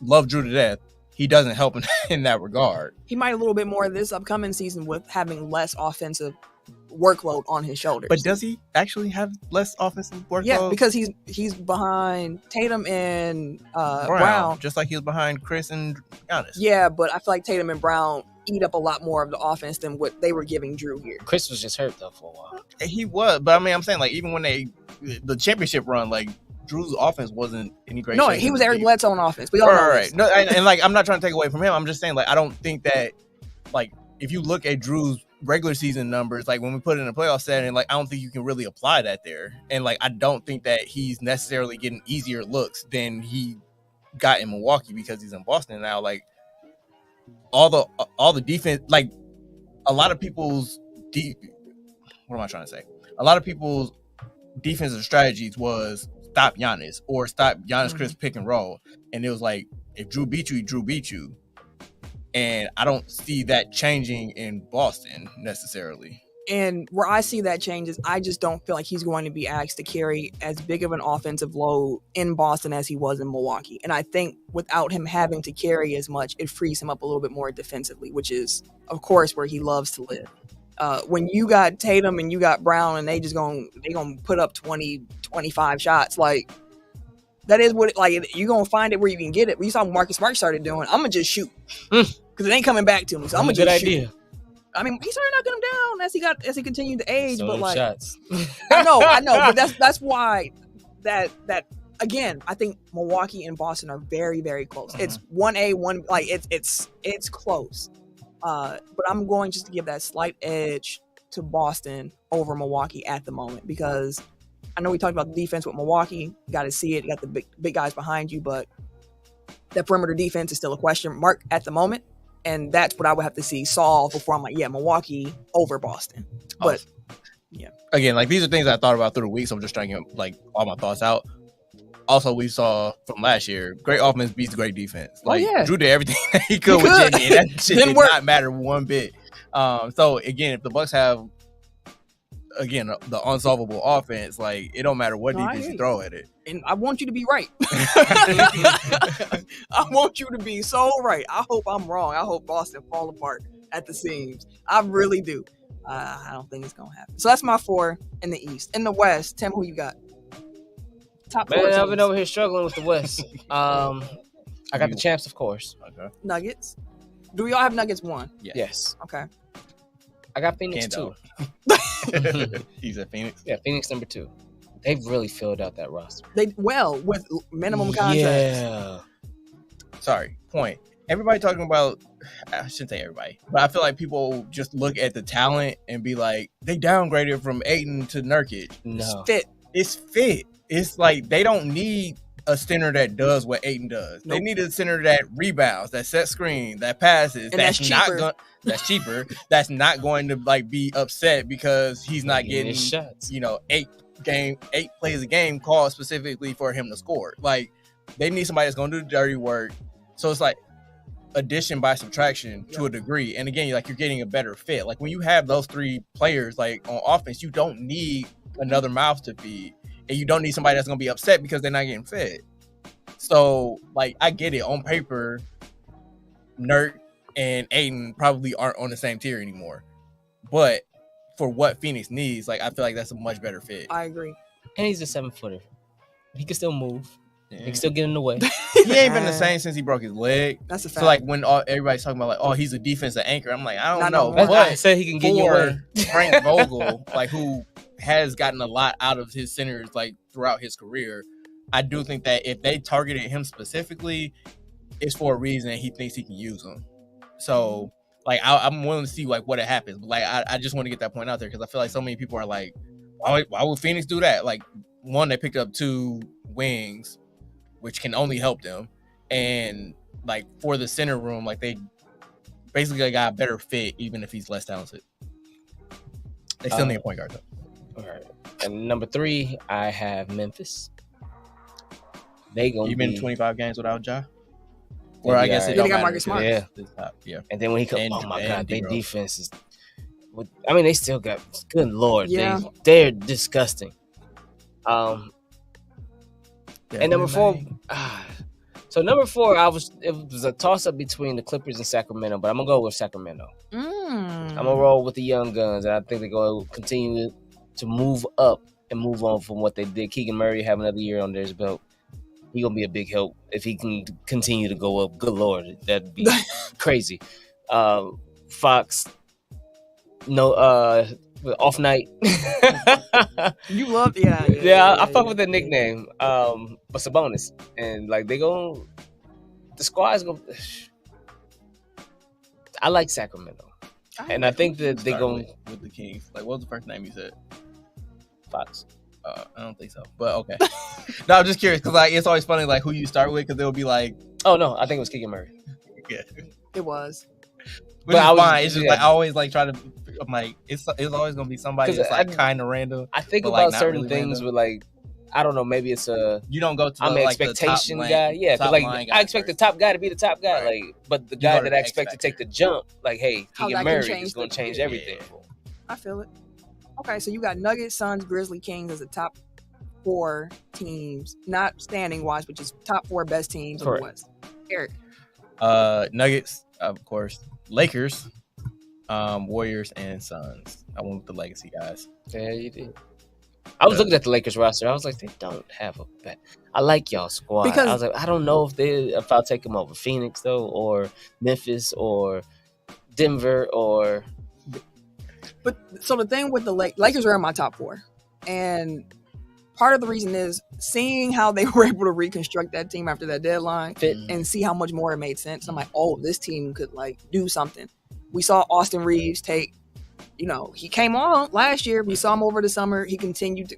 love Jrue to death, he doesn't help in that regard. He might a little bit more this upcoming season with having less offensive workload on his shoulders. But does he actually have less offensive workload? Yeah, because he's behind Tatum and Brown, just like he was behind Chris and Giannis. Yeah, but I feel like Tatum and Brown eat up a lot more of the offense than what they were giving Jrue here. Chris was just hurt though for a while. He was, but I mean, I'm saying like even when the championship run, like Drew's offense wasn't any great. No, he was Eric Bledsoe on offense. We all know right. No, and like I'm not trying to take away from him. I'm just saying like I don't think that like if you look at Drew's regular season numbers, like when we put it in a playoff setting, like I don't think you can really apply that there. And like I don't think that he's necessarily getting easier looks than he got in Milwaukee because he's in Boston now. Like all the defense, like a lot of people's what am I trying to say? A lot of people's defensive strategies was stop Giannis or stop Giannis Chris pick and roll. And it was like, if Jrue beat you, Jrue beat you. And I don't see that changing in Boston necessarily. And where I see that change is I just don't feel like he's going to be asked to carry as big of an offensive load in Boston as he was in Milwaukee. And I think without him having to carry as much, it frees him up a little bit more defensively, which is, of course, where he loves to live. When you got Tatum and you got Brown and they gonna put up 20, 25 shots, like that is what you're gonna find it where you can get it. We saw Marcus Smart started doing. I'm gonna just shoot because it ain't coming back to him. So I'm gonna just shoot. Idea. I mean, he started knocking him down as he continued to age. So but like, shots. I know, but that's why that again, I think Milwaukee and Boston are very, very close. It's 1A, one like it's close. But I'm going just to give that slight edge to Boston over Milwaukee at the moment because I know we talked about the defense with Milwaukee. You got to see it. You got the big guys behind you, but that perimeter defense is still a question mark at the moment. And that's what I would have to see solve before I'm like, yeah, Milwaukee over Boston. But yeah, again, like these are things I thought about through the week. So I'm just trying to get like all my thoughts out. Also, we saw from last year, great offense beats great defense. Like Jrue did everything that he could with Jimmy, and that shit did not matter one bit. So again, if the Bucks have the unsolvable offense, like it don't matter what defense you throw at it. And I want you to be right. I want you to be so right. I hope I'm wrong. I hope Boston fall apart at the seams. I really do. I don't think it's gonna happen. So that's my 4 in the East. In the West, Tim, who you got? Top 4 teams. I've been over here struggling with the West. I got the champs, of course. Okay. Nuggets. Do we all have Nuggets 1? Yes. Okay. I got Phoenix 2. He's at Phoenix? Yeah, Phoenix number 2. They've really filled out that roster. With minimum contracts. Yeah. Sorry, point. Everybody talking about, I shouldn't say everybody, but I feel like people just look at the talent and be like, they downgraded from Ayton to Nurkic. No. It's fit. It's like they don't need a center that does what Ayton does. Nope. They need a center that rebounds, that sets screen, that passes. And that's cheaper. That's cheaper. That's not going to like be upset because he's not getting shots. 8 plays a game called specifically for him to score. Like they need somebody that's going to do the dirty work. So it's like addition by subtraction to a degree. And again, you're getting a better fit. Like when you have those 3 players like on offense, you don't need another mouth to feed. And you don't need somebody that's going to be upset because they're not getting fed. So, like, I get it. On paper, Nurk and Ayton probably aren't on the same tier anymore. But for what Phoenix needs, like, I feel like that's a much better fit. I agree. And he's a 7-footer. He can still move. He can still get in the way. He ain't been the same since he broke his leg. That's a fact. So, like, when everybody's talking about, like, oh, he's a defensive anchor, I'm like, I don't know. But I said he can get in your way. Frank Vogel, like, who has gotten a lot out of his centers, like, throughout his career, I do think that if they targeted him specifically, it's for a reason. He thinks he can use them. So, like, I'm willing to see, like, what happens. But, like, I just want to get that point out there because I feel like so many people are like, why would Phoenix do that? Like, one, they picked up 2 wings, which can only help them. And, like, for the center room, like, they basically got a better fit even if he's less talented. They still need a point guard, though. All right. And number 3, I have Memphis. They gonna been 25 games without Ja? Or I guess it they don't got matter. Marcus Smart. Yeah. And then when he comes, oh my God, their D-Rose. defense is. I mean, they still got. Good Lord, Yeah. they're disgusting. And number 4. So number 4, it was a toss up between the Clippers and Sacramento, but I'm gonna go with Sacramento. I'm gonna roll with the young guns, and I think they're gonna continue to move up and move on from what they did. Keegan Murray have another year under his belt. He's gonna be a big help if he can continue to go up. Good Lord, that'd be crazy. Fox, off night. You love, I fuck with the nickname. But Sabonis, and like the squad's gonna. I like Sacramento, and I think that they're going with the Kings. Like, what was the first name you said? Fox. I don't think so, but okay. No, I'm just curious because like it's always funny like who you start with because they'll be like, oh no, I think it was Keegan Murray. Yeah, it was. Which is fine. It's just like I always like try to. I'm like it's always gonna be somebody that's like kind of random. I think about like, certain really things random. with like I don't know, maybe it's you don't go to I'm an expectation guy. Yeah, because like I expect the top guy to be the top guy, like but the guy that I expect to take the jump, like hey, Keegan Murray is gonna change everything. I feel it. Okay, so you got Nuggets, Suns, Grizzly, Kings as the top 4 teams, not standing wise, but just top 4 best teams in the West. Eric. Nuggets, of course. Lakers, Warriors, and Suns. I went with the legacy guys. Yeah, you did. I was looking at the Lakers roster. I was like, they don't have a bet. I like y'all squad. Because I was like, I don't know if I'll take them over Phoenix though, or Memphis, or Denver, or. But so the thing with the Lakers are in my top 4, and part of the reason is seeing how they were able to reconstruct that team after that deadline and see how much more it made sense. I'm like, oh, this team could like do something. We saw Austin Reeves take, he came on last year. We saw him over the summer. He continued to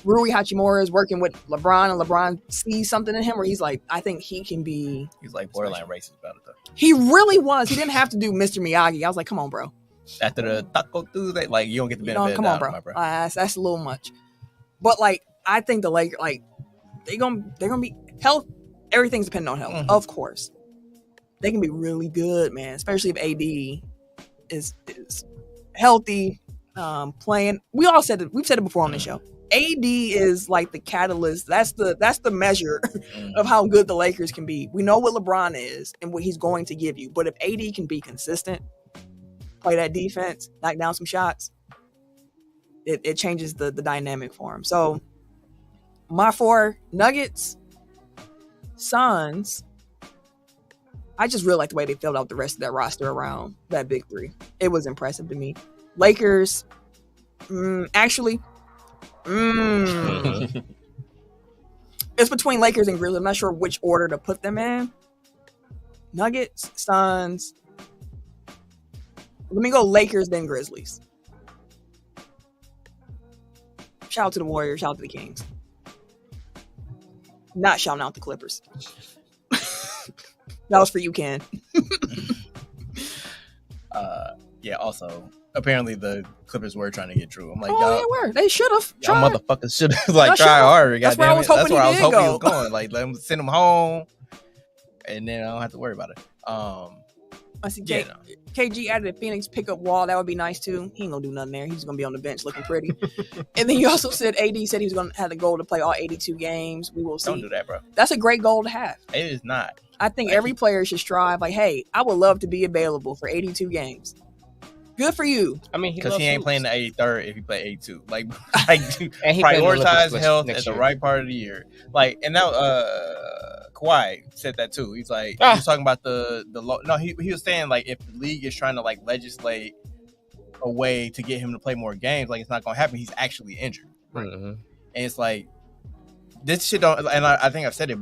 Rui Hachimura is working with LeBron, and LeBron sees something in him where he's like, I think he can be. He's like borderline racist about it though. He really was. He didn't have to do Mr. Miyagi. I was like, come on, bro. After the Taco Tuesday, like you don't get the benefit. Come on, bro. That's a little much. But like, I think the Lakers, like, they're gonna be health. Everything's dependent on health, of course. They can be really good, man. Especially if AD is healthy, playing. We've said it before on the show. AD is like the catalyst. That's the measure of how good the Lakers can be. We know what LeBron is and what he's going to give you. But if AD can be consistent, play that defense, knock down some shots, it changes the dynamic for him. So my 4, Nuggets, Suns. I just really like the way they filled out the rest of that roster around that big 3. It was impressive to me. Lakers, it's between Lakers and Grizzlies. I'm not sure which order to put them in. Nuggets, Suns. Let me go Lakers, then Grizzlies. Shout out to the Warriors. Shout out to the Kings. Not shouting out the Clippers. That was for you, Ken. Yeah, also, apparently the Clippers were trying to get Jrue. I'm like, they were. They should have. Y'all motherfuckers should have try harder. That's where I was hoping he was going. Like, let him send him home, and then I don't have to worry about it. I see KG added a Phoenix pickup wall. That would be nice too. He ain't gonna do nothing there. He's gonna be on the bench looking pretty. And then you also said AD said he was gonna have the goal to play all 82 games. We will see. Don't do that, bro. That's a great goal to have. It is not. I think every player should strive. Like, hey, I would love to be available for 82 games. Good for you. I mean, because he ain't playing the 83rd if he play 82. Like prioritize health at the right part of the year. Like, and now Kawhi said that too. He's like, he was talking about the law. No, he was saying like if the league is trying to like legislate a way to get him to play more games, like it's not gonna happen. He's actually injured, right? Mm-hmm. And it's like this shit don't. And I think I've said it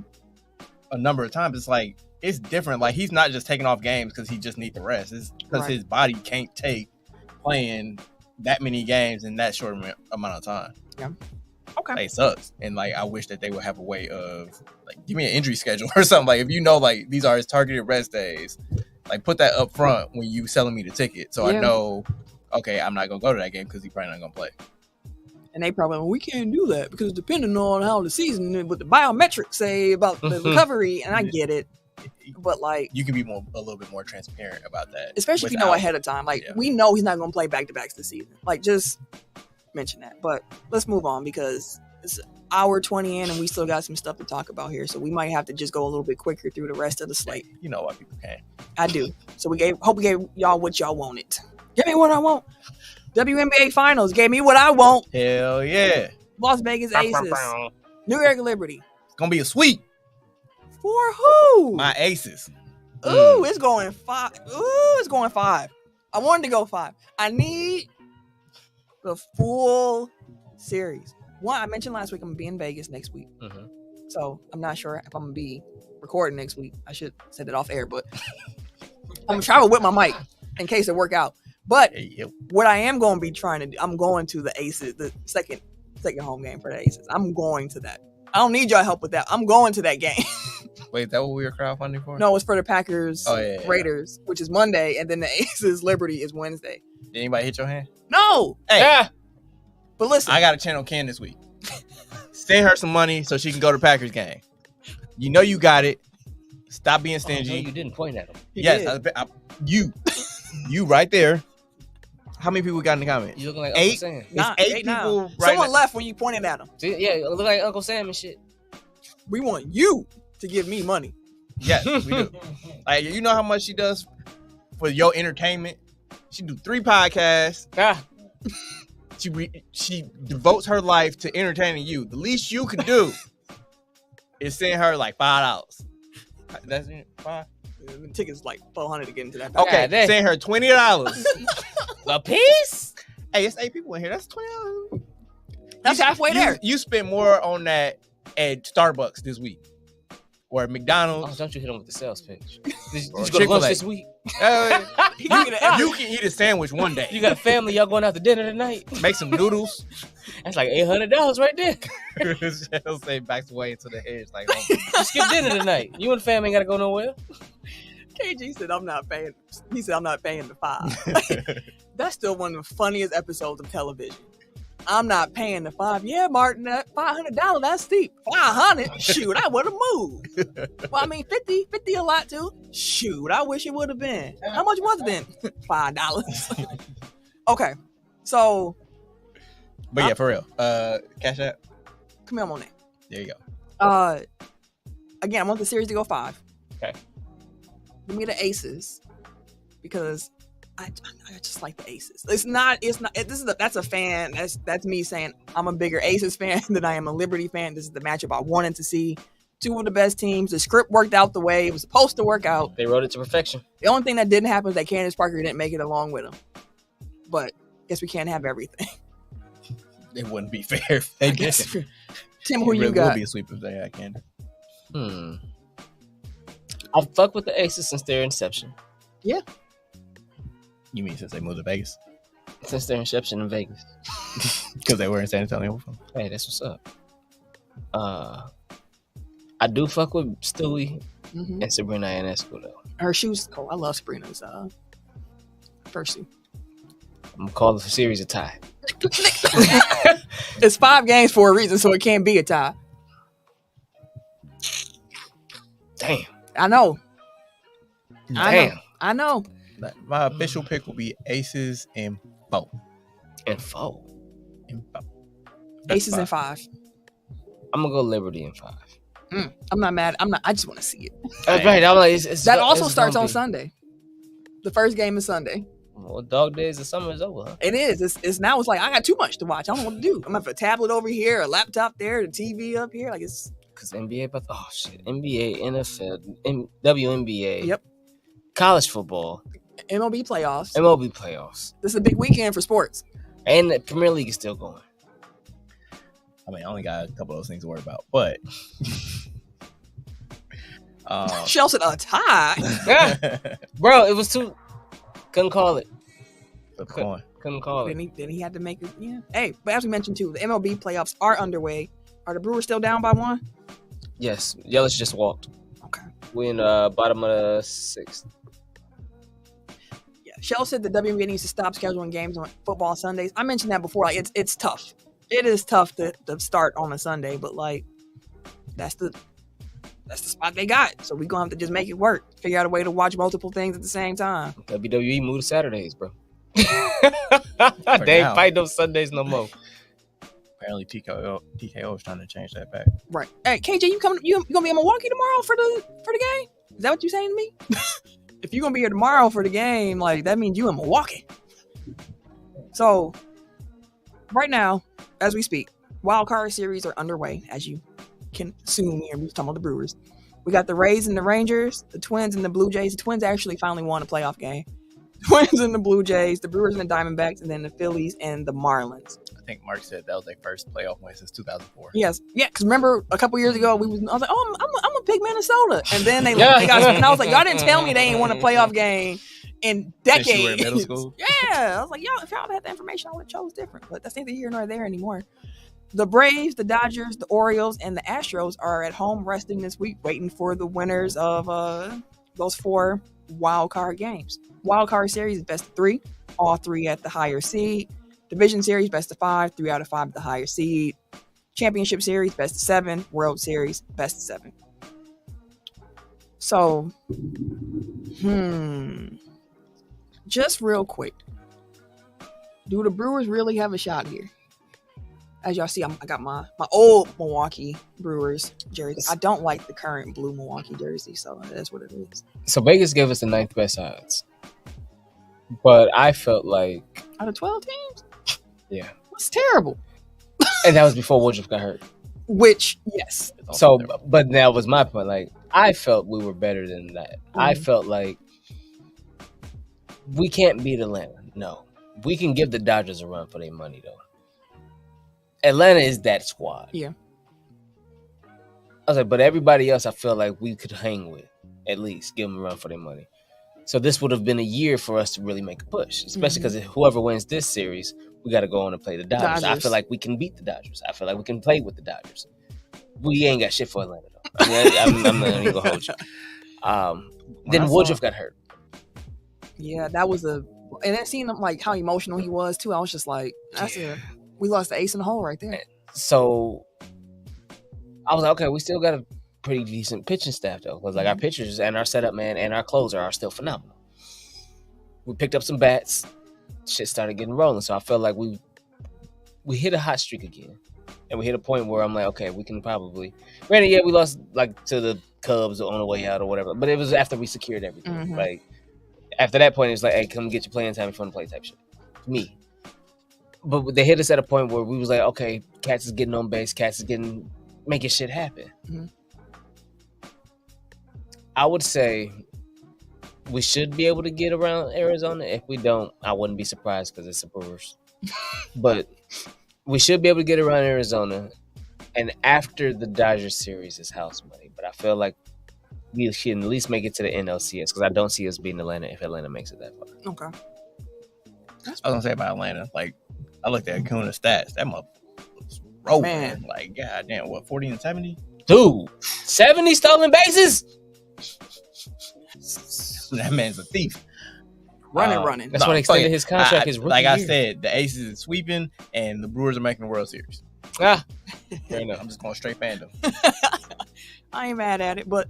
a number of times. It's like. It's different. Like, he's not just taking off games because he just needs the rest. It's because his body can't take playing that many games in that short amount of time. Yeah. Okay. Like, it sucks. And, like, I wish that they would have a way of, like, give me an injury schedule or something. Like, if you know, like, these are his targeted rest days, like, put that up front when you selling me the ticket. So I know, okay, I'm not going to go to that game because he's probably not going to play. And they probably, we can't do that because depending on how the season, what the biometrics say about the recovery, and I get it. But like you can be a little bit more transparent about that, especially if you know ahead of time. Like we know he's not going to play back-to-backs this season. Like just mention that. But let's move on because it's hour 20 in and we still got some stuff to talk about here. So we might have to just go a little bit quicker through the rest of the slate. You know why people can. I do. So hope we gave y'all what y'all wanted. Give me what I want. WNBA Finals gave me what I want. Hell yeah. Las Vegas Aces. New York Liberty. It's going to be a sweep. For who? My Aces. Ooh, it's going 5. Ooh, it's going 5. I wanted to go 5. I need the full series. One, I mentioned last week I'm going to be in Vegas next week. Mm-hmm. So I'm not sure if I'm going to be recording next week. I should set it off air, but I'm going to travel with my mic in case it work out. But what I am going to be trying to do, I'm going to the Aces, the second home game for the Aces. I'm going to that. I don't need y'all help with that. I'm going to that game. Wait, is that what we were crowdfunding for? No, it's for the Packers Raiders, which is Monday, and then the Aces Liberty is Wednesday. Did anybody hit your hand? No. Hey. Yeah. But listen. I got to channel Ken this week. Send her some money so she can go to Packers game. You know you got it. Stop being stingy. No, you didn't point at him. Yes, you right there. How many people got in the comments? You looking like 8? Uncle Sam. Nah, 8 people now. Right Someone now. left when you pointed at him. See, yeah, it look like Uncle Sam and shit. We want you to give me money. Yes, we do. Like, you know how much she does for your entertainment? She do 3 podcasts. She devotes her life to entertaining you. The least you can do is send her like $5. That's it. $5. The ticket's like $400 to get into that. Okay, send her $20 a piece. Hey, it's 8 people in here. That's $20. That's halfway there. You spent more on that at Starbucks this week or at McDonald's. Oh, don't you hit them with the sales pitch? Did you go to lunch this week? You can eat a sandwich one day. You got a family, y'all going out to dinner tonight? Make some noodles. That's like $800 right there. She'll say backs away into the hedge like, you skip dinner tonight. You and the family ain't got to go nowhere. KG said, I'm not paying. He said, I'm not paying the $5. That's still one of the funniest episodes of television. I'm not paying the $5. Yeah, Martin, that $500, that's steep. $500? Shoot, I would have moved. Well, I mean, 50 a lot too. Shoot, I wish it would have been. How much was it then? $5. Okay, so. But yeah, for real. Cash App. Come here, Monet. There you go. Again, I want the series to go 5. Okay. Give me the Aces because I just like the Aces. That's a fan. That's me saying I'm a bigger Aces fan than I am a Liberty fan. This is the matchup I wanted to see. 2 of the best teams. The script worked out the way it was supposed to work out. They wrote it to perfection. The only thing that didn't happen is that Candace Parker didn't make it along with him. But I guess we can't have everything. It wouldn't be fair if they did. Tim, who you got? It would be a sweep if they had Candace. I've fucked with the Aces since their inception. Yeah. You mean since they moved to Vegas? Since their inception in Vegas. Because they were in San Antonio. Hey, that's what's up. I do fuck with Stewie and Sabrina Ionescu though. Her shoes. Oh, I love Sabrina's first shoe. I'm gonna call the series a tie. It's 5 games for a reason, so it can't be a tie. Damn. I know. Damn. I know. My official pick will be Aces and 4. And 4. Aces and 5. I'm gonna go Liberty and 5. I'm not mad. I just want to see it. That's right. I'm like, it's that also starts on Sunday. The first game is Sunday. Well, dog days of summer is over, huh? It is. It's now. It's like I got too much to watch. I don't know what to do. I'm gonna have a tablet over here, a laptop there, the TV up here. Like it's because NBA. But oh shit, NBA, NFL, WNBA. Yep. College football. MLB playoffs. This is a big weekend for sports. And the Premier League is still going. I mean, I only got a couple of those things to worry about, but Shell said a tie. Bro, it was too. Couldn't call it. Couldn't call it. Then he had to make it. Yeah. Hey, but as we mentioned too, the MLB playoffs are underway. Are the Brewers still down by 1? Yes. Yelich just walked. Okay. We in the bottom of the 6th. Yeah. Shell said the WNBA needs to stop scheduling games on football on Sundays. I mentioned that before. Like it's tough. It is tough to start on a Sunday, but like that's the spot they got. So we're gonna have to just make it work. Figure out a way to watch multiple things at the same time. WWE moved to Saturdays, bro. They ain't fight those Sundays no more. Apparently TKO is trying to change that back. Right. Hey, KJ, you gonna be in Milwaukee tomorrow for the game? Is that what you're saying to me? If you're gonna be here tomorrow for the game, like that means you in Milwaukee. So right now, as we speak, wild card series are underway, as you can assume here. We're talking about the Brewers. We got the Rays and the Rangers, the Twins and the Blue Jays. The Twins actually finally won a playoff game. Twins and the Blue Jays, the Brewers and the Diamondbacks, and then the Phillies and the Marlins. I think Mark said that was their first playoff win since 2004. Yes, yeah. Because remember a couple years ago, I was like, "Oh, I'm a big Minnesota," and then they got. And I was like, "Y'all didn't tell me they ain't won a playoff game in decades." Since you were in middle school? Yeah, I was like, "Y'all, if y'all had the information, I would have chose different." But that's neither here nor there anymore. The Braves, the Dodgers, the Orioles, and the Astros are at home resting this week, waiting for the winners of those 4 wild card games. Wild card series is best of 3, all 3 at the higher seed. Division series best of 5, 3 out of 5 at the higher seed. Championship series best of 7. World series best of 7. So, just real quick, do the Brewers really have a shot here? As y'all see, I got my old Milwaukee Brewers jersey. I don't like the current blue Milwaukee jersey, so that's what it is. So Vegas gave us the 9th best odds. But I felt like... Out of 12 teams? Yeah. That's terrible. And that was before Woodruff got hurt. Which, yes. So, but that was my point. Like, I felt we were better than that. I felt like we can't beat Atlanta. No. We can give the Dodgers a run for their money, though. Atlanta is that squad. Yeah. I was like, but everybody else I feel like we could hang with, at least give them a run for their money. So this would have been a year for us to really make a push, especially because whoever wins this series, we got to go on and play the Dodgers. I feel like we can beat the Dodgers. I feel like we can play with the Dodgers. We ain't got shit for Atlanta, though. I'm not even going to hold you. Then Woodruff got hurt. Yeah, that was and it seemed like how emotional he was, too. I was just like, we lost the ace in the hole right there. So I was like, okay, we still got a pretty decent pitching staff, though. Because like our pitchers and our setup man and our closer are still phenomenal. We picked up some bats. Shit started getting rolling. So I felt like we hit a hot streak again. And we hit a point where I'm like, okay, we can probably... Granted, yeah, we lost like to the Cubs on the way out or whatever. But it was after we secured everything. Like, after that point, it was like, hey, come get your playing time if you want to play type shit. Me. But they hit us at a point where we was like, okay, Cats is getting on base. Cats is making shit happen. I would say we should be able to get around Arizona. If we don't, I wouldn't be surprised because it's the Brewers. But we should be able to get around Arizona. And after the Dodgers series is house money. But I feel like we should at least make it to the NLCS because I don't see us beating Atlanta if Atlanta makes it that far. Okay. I was going to say about Atlanta, like, I looked at Acuna's stats. That motherfucker was rolling. Man. Like, goddamn, what, 40 and 70? Dude, 70 stolen bases? That man's a thief. Running. That's why they extended his contract. His rookie like I year. said, the Aces is sweeping, and the Brewers are making the World Series. Fair enough. I'm just going straight fandom. I ain't mad at it, but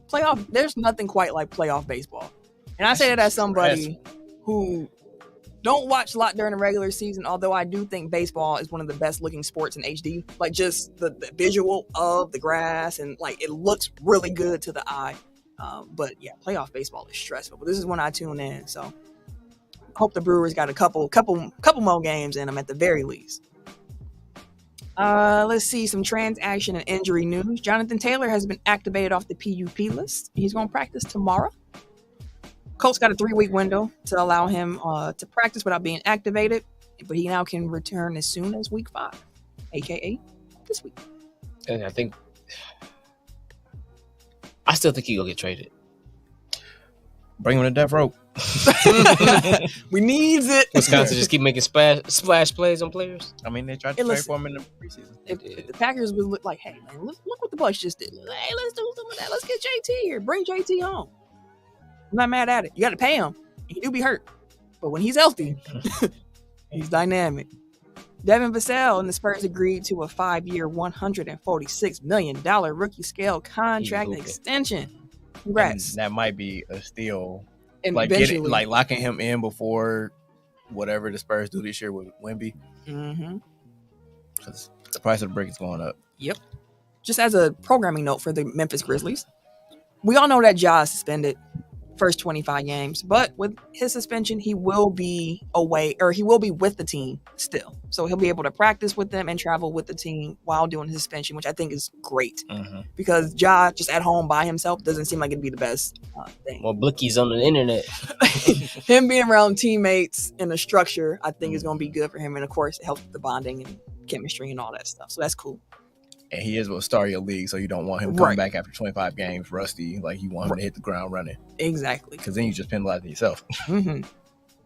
playoff. There's nothing quite like playoff baseball, and I say that as somebody who don't watch a lot during the regular season. Although I do think baseball is one of the best looking sports in HD. Like just the visual of the grass and like it looks really good to the eye. But yeah, playoff baseball is stressful. But this is when I tune in, so hope the Brewers got a couple more games in them at the very least. Let's see some transaction and injury news. Jonathan Taylor has been activated off the PUP list. He's going to practice tomorrow. Colts got a 3-week window to allow him to practice without being activated, but he now can return as soon as week 5, aka this week. And I still think he'll get traded. Bring him to death row. We needs it. Wisconsin just keep making splash plays on players. I mean, they tried to trade for him in the preseason. If the Packers would look like, hey, man, look what the Bucs just did. Hey, let's do some of that. Let's get JT here. Bring JT home. I'm not mad at it. You got to pay him. He do be hurt. But when he's healthy, he's dynamic. Devin Vassell and the Spurs agreed to a 5-year, $146 million rookie scale contract extension. Congrats. And that might be a steal. And like eventually, like locking him in before whatever the Spurs do this year with Wemby. Because the price of the brick is going up. Yep. Just as a programming note for the Memphis Grizzlies, we all know that Ja is suspended first 25 games, but with his suspension, he will be away, or he will be with the team still. So he'll be able to practice with them and travel with the team while doing his suspension, which I think is great because Ja just at home by himself doesn't seem like it'd be the best thing. More blickies on the internet. Him being around teammates in a structure, I think is going to be good for him. And of course, it helps with the bonding and chemistry and all that stuff. So that's cool. And he is a star of your league, so you don't want him coming back after 25 games rusty. Like, you want him to hit the ground running. Exactly. Because then you just penalize yourself.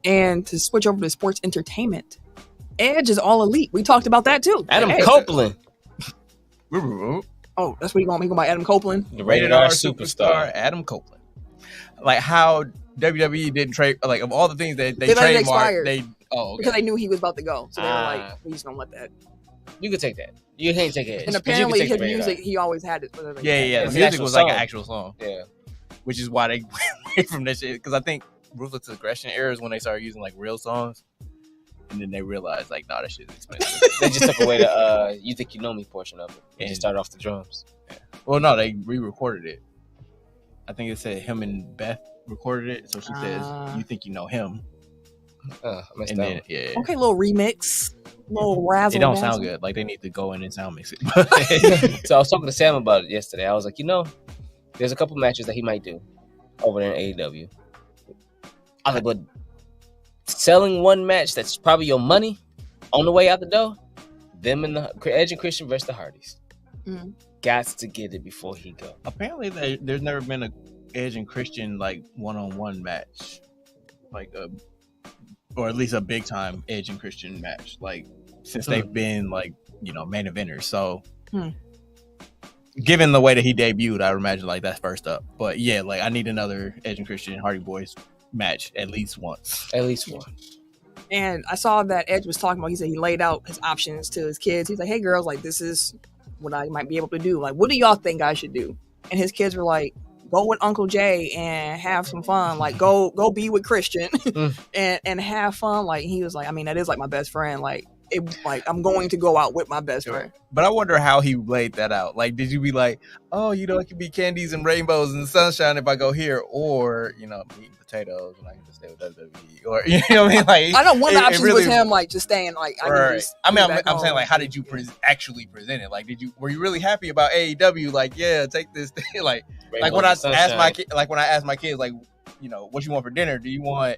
And to switch over to sports entertainment, Edge is all elite. We talked about that too. Adam Copeland. Oh, that's what he going by Adam Copeland? The rated R superstar. Adam Copeland. Like how WWE didn't trade, like of all the things that they trademarked, because they knew he was about to go. So they were like, we just don't let that. You could take that. You can't take it. And apparently his music, he always had it. Yeah. The music was like an actual song. Yeah. Which is why they went away from that shit. Because I think Ruthless Aggression era is when they started using like real songs. And then they realized like, nah, that shit is expensive. They just took away the You Think You Know Me portion of it. And just started off the drums. Yeah. Well, no, they re-recorded it. I think it said him and Beth recorded it. So she says, You Think You Know Him. And then, okay, little remix. Little razzle. It don't sound good. Like they need to go in and sound mix it. So I was talking to Sam about it yesterday. I was like, there's a couple matches that he might do over there in AEW. I was like, but selling one match that's probably your money on the way out the door, them and the Edge and Christian versus the Hardys. Got to get it before he go. Apparently, there's never been a Edge and Christian like one-on-one match, like or at least a big time Edge and Christian match, like since they've been like main eventers. So given the way that he debuted, I would imagine like that's first up. But yeah, like I need another Edge and Christian Hardy Boys match at least once. At least one. And I saw that Edge was talking about, he said he laid out his options to his kids. He's like, hey girls, like this is what I might be able to do. Like, what do y'all think I should do? And his kids were like, go with Uncle Jay and have some fun. Like, go be with Christian and have fun. Like, he was like, I mean, that is like my best friend. Like, I'm going to go out with my best friend. But I wonder how he laid that out. Like, did you be like, oh, it could be candies and rainbows and sunshine if I go here, or meat and potatoes and I can just stay with WWE, or what I mean? Like, I know one option really, was him like just staying like. I'm saying like, how did you actually present it? Like, were you really happy about AEW? Like, yeah, take this thing. like when I asked my kids, like, what you want for dinner? Do you want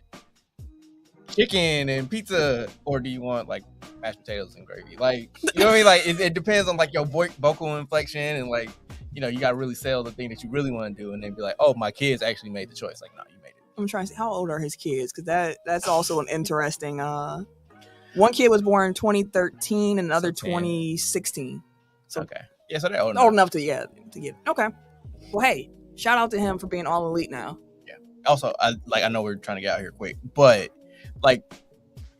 chicken and pizza, or do you want like mashed potatoes and gravy? Like, you know what I mean? Like, it depends on like your vocal inflection, and like, you gotta really sell the thing that you really want to do, and then be like, oh, my kids actually made the choice. Like, no, you made it. I'm trying to see how old are his kids, because that's also an interesting. One kid was born in 2013 and another 2016. So okay. Yeah, so they're old enough to get it. Okay. Well, hey, shout out to him for being all elite now. Yeah. Also, I know we're trying to get out here quick, but like,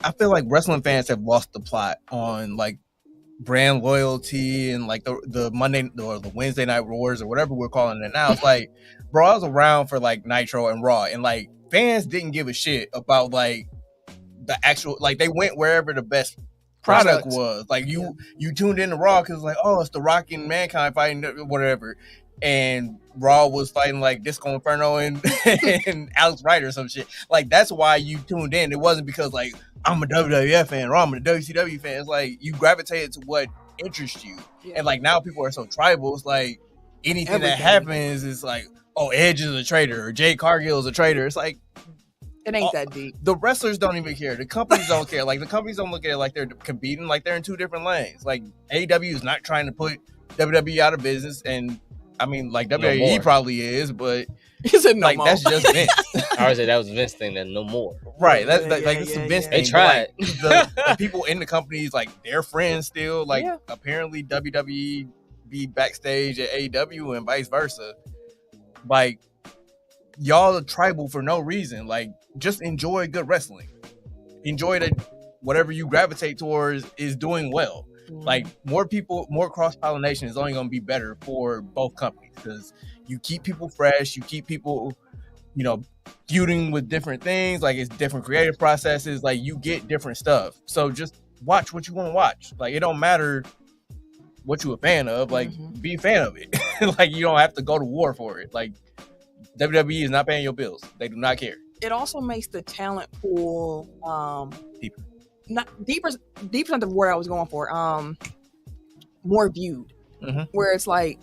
I feel like wrestling fans have lost the plot on like brand loyalty and like the Monday or the Wednesday night wars or whatever we're calling it now. It's like, bro, I was around for like Nitro and Raw, and like fans didn't give a shit about like the actual, like they went wherever the best product was. Like you tuned in to Raw because like, oh, it's the Rock and Mankind fighting whatever, and Raw was fighting like Disco Inferno and and Alex Wright or some shit. Like that's why you tuned in. It wasn't because like I'm a WWF fan or I'm a WCW fan. It's like you gravitated to what interests you. And like now people are so tribal. It's like anything that happens is like, oh, Edge is a traitor or Jade Cargill is a traitor. It's like, it ain't that deep. The wrestlers don't even care. The companies don't care. Like the companies don't look at it like they're competing. Like they're in two different lanes. Like AEW is not trying to put WWE out of business, and I mean, like WWE probably is, but he said no like more. That's just Vince. I would say that was Vince thing. That no more. Right. That's it's a Vince thing. They tried. Like, the people in the companies, like they're friends still. Like apparently WWE be backstage at AEW and vice versa. Like y'all are tribal for no reason. Like just enjoy good wrestling. Enjoy that whatever you gravitate towards is doing well. Like more people, more cross-pollination is only going to be better for both companies because you keep people fresh, you keep people, you know, feuding with different things. Like it's different creative processes. Like you get different stuff. So just watch what you want to watch. Like it don't matter what you're a fan of. Like be a fan of it. Like you don't have to go to war for it. Like WWE is not paying your bills. They do not care. It also makes the talent pool deeper. Not deeper not the word I was going for. More viewed. Where it's like,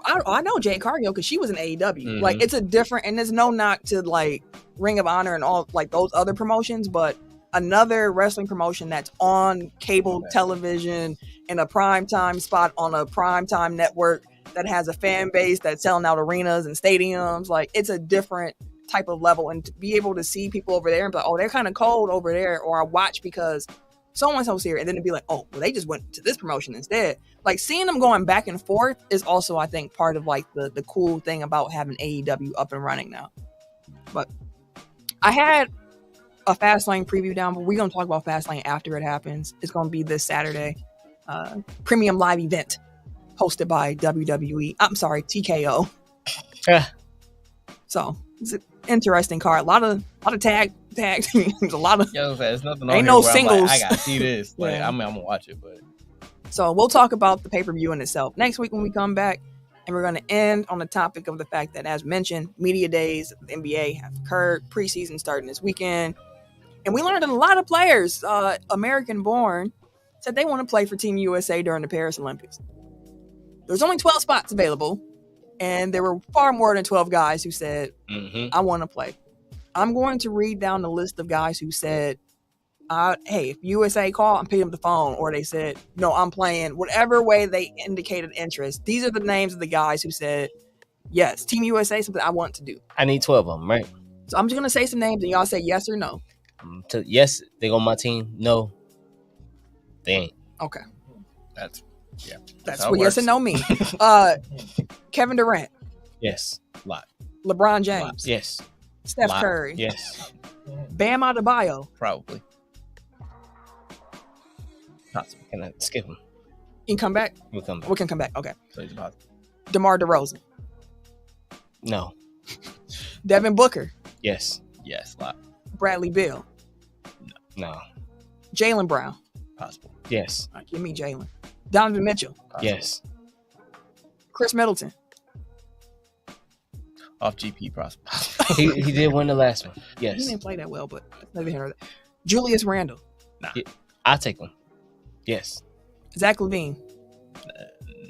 I know Jade Cargill because she was in AEW. Like it's a different, and there's no knock to like Ring of Honor and all like those other promotions, but another wrestling promotion that's on cable television in a primetime spot on a primetime network that has a fan base that's selling out arenas and stadiums. Like it's a different type of level, and to be able to see people over there and be like, oh, they're kind of cold over there, or I watch because so-and-so's here, and then to be like, oh, well, they just went to this promotion instead. Like seeing them going back and forth is also, I think, part of like the cool thing about having AEW up and running now. But I had a Fastlane preview down, but we're going to talk about Fastlane after it happens. It's going to be this Saturday. Premium live event hosted by WWE. I'm sorry, TKO. So it's an interesting card. A lot of tag teams. A lot of there's nothing. Ain't no singles. Like, I gotta see this. Like I'm gonna watch it, but so we'll talk about the pay-per-view in itself next week when we come back, and we're gonna end on the topic of the fact that, as mentioned, media days of the NBA have occurred. Preseason starting this weekend, and we learned that a lot of players, American-born, said they want to play for Team USA during the Paris Olympics. There's only 12 spots available. And there were far more than 12 guys who said, I want to play. I'm going to read down the list of guys who said, hey, if USA call, I'm picking up the phone. Or they said, no, I'm playing. Whatever way they indicated interest. These are the names of the guys who said, yes, Team USA, something I want to do. I need 12 of them, right? So I'm just going to say some names and y'all say yes or no. Yes, they go on my team. No, they ain't. Okay. That's what yes and no mean. Kevin Durant. Yes. Lot. LeBron James. Yes. Steph Curry. Yes. Bam Adebayo. Probably. Possible. Can I skip him? You can come back? We'll come back. We can come back. Okay. So he's about DeMar DeRozan. No. Devin Booker. Yes. Yes. Lot. Bradley Beal. No. Jaylen Brown. Possible. Yes. Right, give me Jaylen. Donovan Mitchell. Possible. Yes. Chris Middleton. Off GP possible. he did win the last one. Yes. He didn't play that well, but never heard of that. Julius Randle. Nah. I'll take him. Yes. Zach LaVine.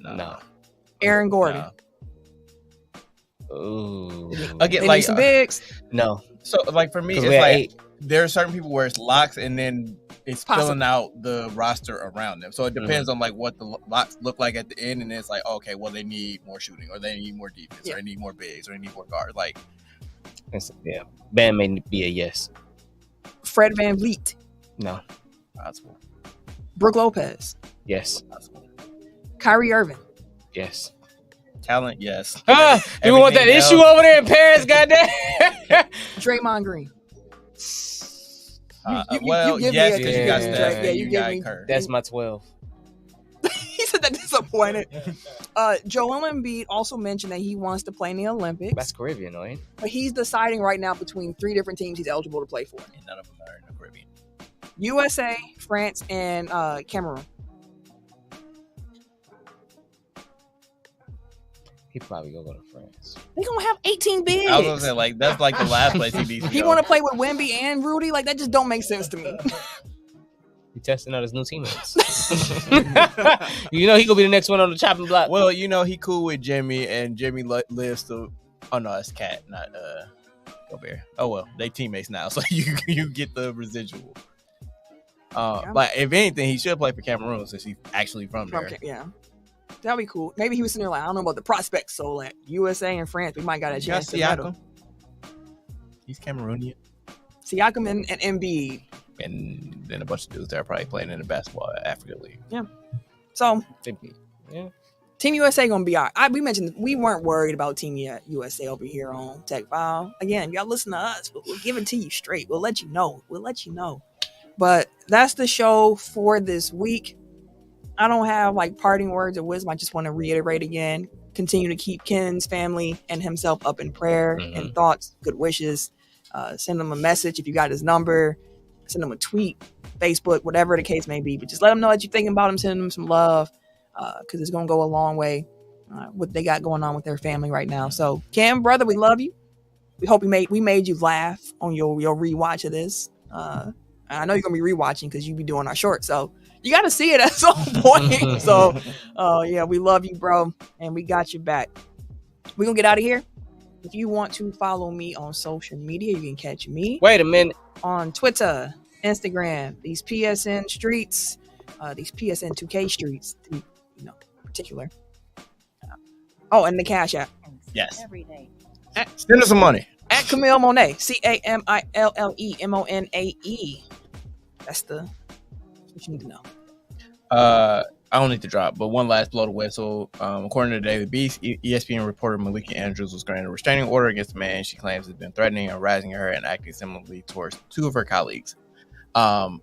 No. Aaron Gordon. No. Ooh. Again, they like need some bigs. No. So like for me, it's like there are certain people where it's locks and then it's filling out the roster around them. So it depends on like what the locks look like at the end, and it's like, okay, well they need more shooting, or they need more defense, or they need more bigs, or they need more guards. Like, Bam may be a yes. Fred VanVleet. No. Possible. Brook Lopez. Yes. Possible. Kyrie Irving. Yes. Talent, yes. You want that issue over there in Paris, goddamn? Draymond Green. Well, yes, because you got Steph and you got Kerr. That's my 12. He said that disappointed. Joel Embiid also mentioned that he wants to play in the Olympics. That's Caribbean, though, ain't it? But he's deciding right now between 3 different teams he's eligible to play for. And none of them are in the Caribbean. USA, France, and Cameroon. He probably gonna go to France. They're gonna have 18 bigs. I was gonna say, like, that's like the last place he needs to He go. want to play with Wemby and Rudy? Like, that just don't make sense to me. He testing out his new teammates. You know he gonna be the next one on the chopping block. Well, you know he cool with Jimmy, and Jimmy lives to. Oh no, it's Cat, not Gobert. Oh well, they teammates now, so you get the residual. But if anything, he should play for Cameroon since he's actually from there. Yeah, that'd be cool. Maybe he was sitting there like, I don't know about the prospects, so like USA and France, we might got a chance to Siakam. He's Cameroonian. Siakam and Embiid. And then a bunch of dudes that are probably playing in the basketball Africa League. Yeah. So, Team USA gonna be all right. We mentioned we weren't worried about Team USA over here on Tech File. Again, y'all listen to us. We'll give it to you straight. We'll let you know. But that's the show for this week. I don't have like parting words of wisdom. I just want to reiterate again. Continue to keep Ken's family and himself up in prayer and thoughts, good wishes. Send him a message if you got his number. Send them a tweet, Facebook, whatever the case may be. But just let them know that you're thinking about them, send them some love, because it's going to go a long way what they got going on with their family right now. So, Cam, brother, we love you. We hope we made you laugh on your rewatch of this. And I know you're going to be rewatching because you be doing our short. So, you got to see it at some point. So, yeah, we love you, bro. And we got you back. We're going to get out of here. If you want to follow me on social media, you can catch me. Wait a minute. On Twitter, Instagram, these PSN streets, these PSN 2K streets, to be, particular. And the Cash App. Yes. Every day. Send us some money. At Camille Monet, CAMILLEMONAE. That's what you need to know. I don't need to drop, but one last blow to whistle. According to the Daily Beast, ESPN reporter Milwaukee and Jrue was granted a restraining order against the man she claims has been threatening and harassing her and acting similarly towards 2 of her colleagues. Stop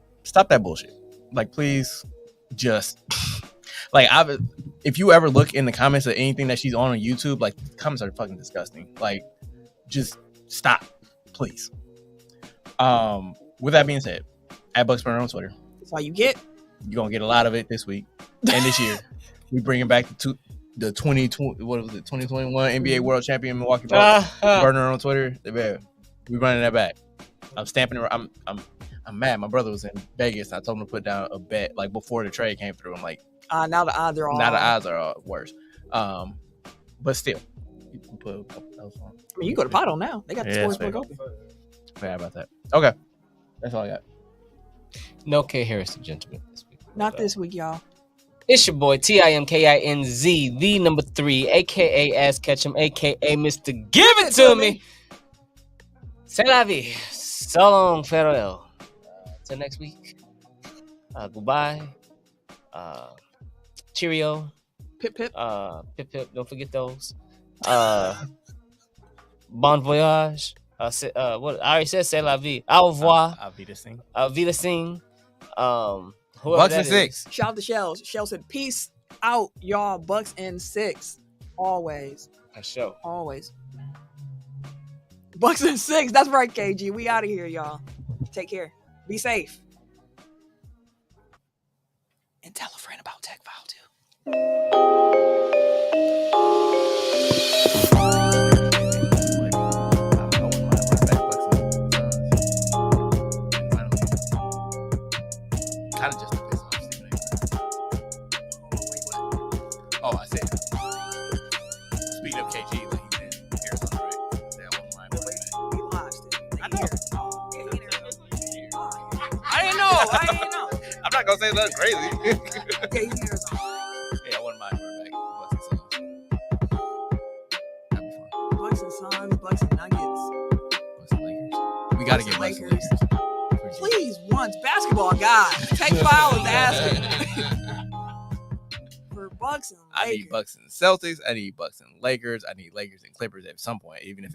that bullshit. Like, please, just like if you ever look in the comments of anything that she's on YouTube, like, the comments are fucking disgusting. Like, just stop, please. With that being said, at Bucks Burner on Twitter. That's all you get. You're gonna get a lot of it this week and this year. We bringing back the 2021 NBA World Champion Milwaukee Bucks. Burner on Twitter. We running that back. I'm stamping it. I'm mad. My brother was in Vegas. I told him to put down a bet like before the trade came through. I'm like, now the odds are all. Now the odds are all worse. But still, you can put a couple else on. I mean, you go to Potto now. They got the sportsbook open. Forgot about that. Okay, that's all I got. No K Harrison, gentlemen. Not this week, y'all. It's your boy TIMKINZ, the number 3, aka Ass Ketchum, aka Mr. Give It To Me. C'est la vie. So long, farewell. Till next week. Goodbye. Cheerio. Pip pip. Pip pip. Don't forget those. Bon voyage. What I already said, c'est la vie. Au revoir. Vida Singh. Bucks and 6. Shout out to Shells. Shells said, peace out, y'all. Bucks and 6. Always. A show. Always. Bucks and 6. That's right, KG. We out of here, y'all. Take care. Be safe. And tell a friend about Tech File, too. Kind of just a piss off. Oh, I said. Speaking of KG, like he's in Arizona, right? That one line. I didn't know. I'm not gonna say nothing crazy. Yeah, he's in Arizona. Yeah, I wouldn't mind going back. Bucks and Suns, Bucks and Nuggets. Bucks and Lakers. We gotta get Lakers. Please, once basketball, God. Tech File is asking for Bucks and Lakers. I need Bucks and Celtics. I need Bucks and Lakers. I need Lakers and Clippers at some point, even if